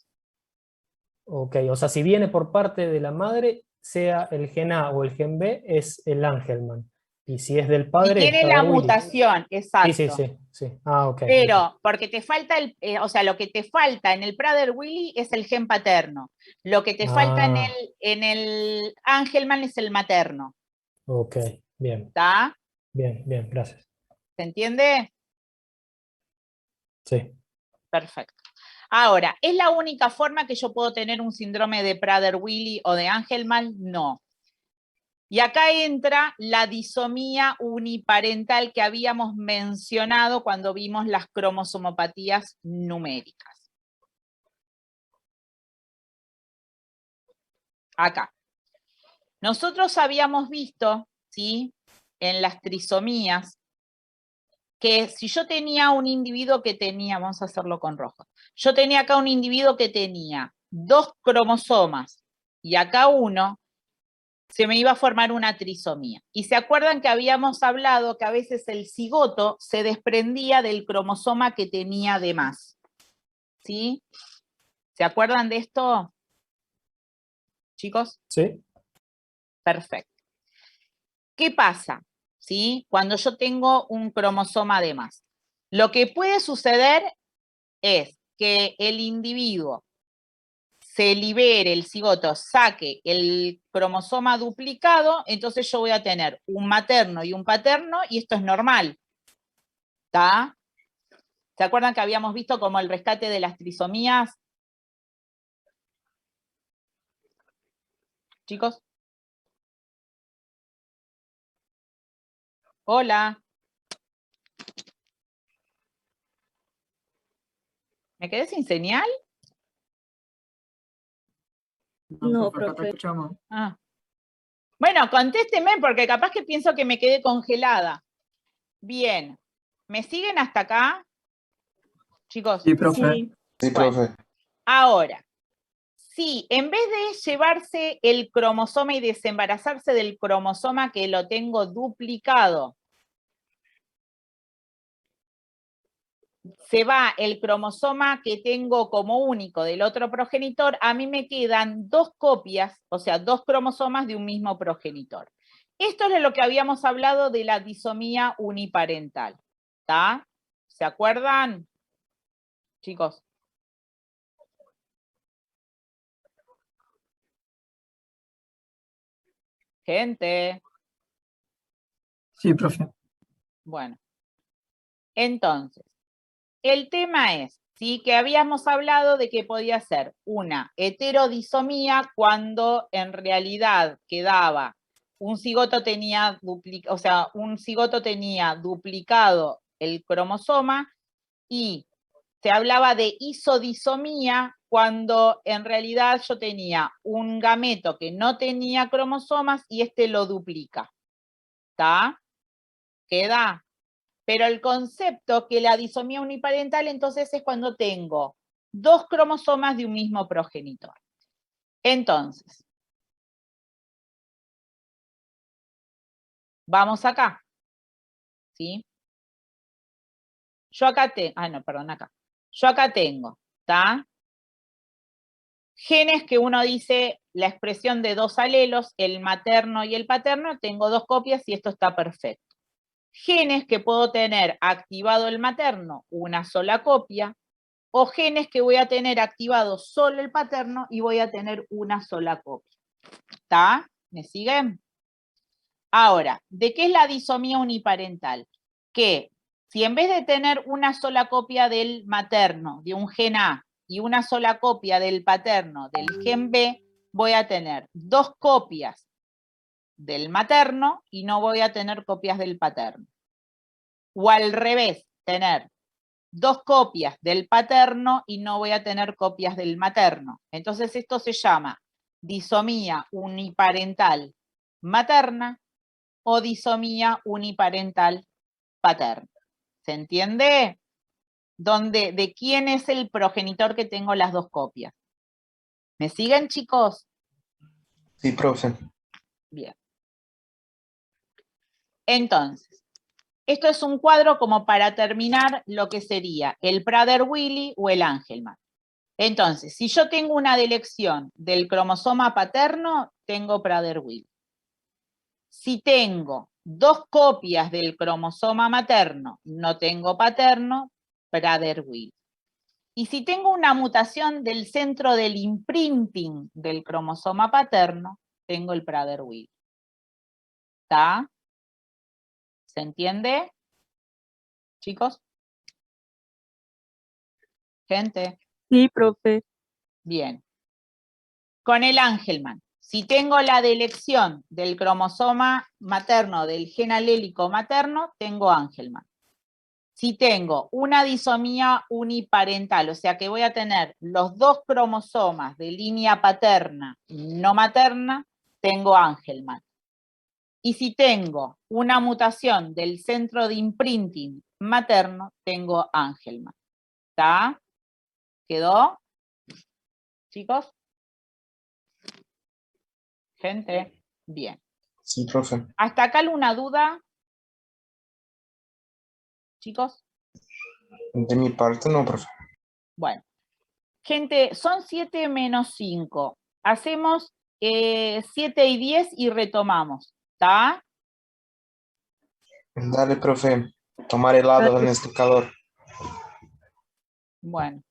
Ok, o sea, si viene por parte de la madre, sea el gen A o el gen B, es el Angelman. Y si es del Si padre, es tiene la Prader-Willi. mutación, Sí, sí, exacto. sí, sí. Ah, ok. Ok. Pero, porque te falta o sea, lo que te falta en el Prader-Willi es el gen paterno. Lo que te falta Ah, en el Angelman es el materno. ok, bien, ¿Está? bien, bien, gracias. ¿Se entiende? Sí, Perfecto. Ahora, ¿es la única forma que yo puedo tener un síndrome de Prader-Willi o de Angelman? No. Y acá entra la disomía uniparental que habíamos mencionado cuando vimos las cromosomopatías numéricas. Acá. Nosotros habíamos visto, ¿sí?, en las trisomías, que si yo tenía un individuo que tenía, vamos a hacerlo con rojo, yo tenía acá un individuo que tenía 2 cromosomas y acá uno, se me iba a formar una trisomía. Y se acuerdan que habíamos hablado que a veces el cigoto se desprendía del cromosoma que tenía de más. ¿Sí? ¿Se acuerdan de esto, chicos? sí, Perfecto. ¿Qué pasa? ¿Sí? Cuando yo tengo un cromosoma de más. Lo que puede suceder es que el individuo se libere, el cigoto saque el cromosoma duplicado, entonces yo voy a tener un materno y un paterno, y esto es normal. ¿Está? ¿Se acuerdan que habíamos visto como el rescate de las trisomías? Chicos. Hola. ¿Me quedé sin señal? No, acá te profe. escuchamos. Ah. Bueno, contésteme porque capaz que pienso que me quedé congelada. Bien. ¿Me siguen hasta acá? Chicos. Sí, profe. Sí. Sí, Bueno. profe. Ahora, si en vez de llevarse el cromosoma y desembarazarse del cromosoma que lo tengo duplicado, se va el cromosoma que tengo como único del otro progenitor, a mí me quedan 2 copias, o sea, 2 cromosomas de un mismo progenitor. Esto es de lo que habíamos hablado de la disomía uniparental. ¿Está? ¿Se acuerdan? Chicos. Gente. Sí, profe. Bueno. Entonces, el tema es, ¿sí? Que habíamos hablado de que podía ser una heterodisomía cuando en realidad quedaba un cigoto tenía duplicado el cromosoma, y se hablaba de isodisomía cuando en realidad yo tenía un gameto que no tenía cromosomas y este lo duplica. ¿Está? ¿Queda? Pero el concepto que la disomía uniparental entonces es cuando tengo 2 cromosomas de un mismo progenitor. Entonces, vamos acá. ¿Sí? Yo acá tengo, acá. Yo acá tengo, ¿está? Genes que uno dice la expresión de 2 alelos, el materno y el paterno, tengo 2 copias y esto está perfecto. Genes que puedo tener activado el materno, una sola copia, o genes que voy a tener activado solo el paterno y voy a tener una sola copia. ¿Está? ¿Me siguen? Ahora, ¿de qué es la disomía uniparental? Que si en vez de tener una sola copia del materno, de un gen A, y una sola copia del paterno, del gen B, voy a tener 2 copias del materno y no voy a tener copias del paterno. O al revés, tener 2 copias del paterno y no voy a tener copias del materno. Entonces esto se llama disomía uniparental materna o disomía uniparental paterna. ¿Se entiende? ¿De quién es el progenitor que tengo las 2 copias? ¿Me siguen, chicos? Sí, profe. Bien. Entonces, esto es un cuadro como para terminar lo que sería el Prader-Willi o el Angelman. Entonces, si yo tengo una delección del cromosoma paterno, tengo Prader-Willi. Si tengo 2 copias del cromosoma materno, no tengo paterno, Prader-Willi. Y si tengo una mutación del centro del imprinting del cromosoma paterno, tengo el Prader-Willi. ¿Está? ¿Se entiende? ¿Chicos? ¿Gente? Sí, profe. Bien. Con el Angelman, si tengo la delección del cromosoma materno, del gen alélico materno, tengo Angelman. Si tengo una disomía uniparental, o sea que voy a tener los 2 cromosomas de línea paterna y no materna, tengo Angelman. Y si tengo una mutación del centro de imprinting materno, tengo Angelman. ¿Está? ¿Quedó? ¿Chicos? Gente, bien. Sí, profe. ¿Hasta acá alguna duda? Chicos. De mi parte, no, profe. Bueno. Gente, son 7 menos 5. Hacemos 7 y 10 y retomamos. ¿Está? Dale, profe. Tomar helado en este calor. Bueno.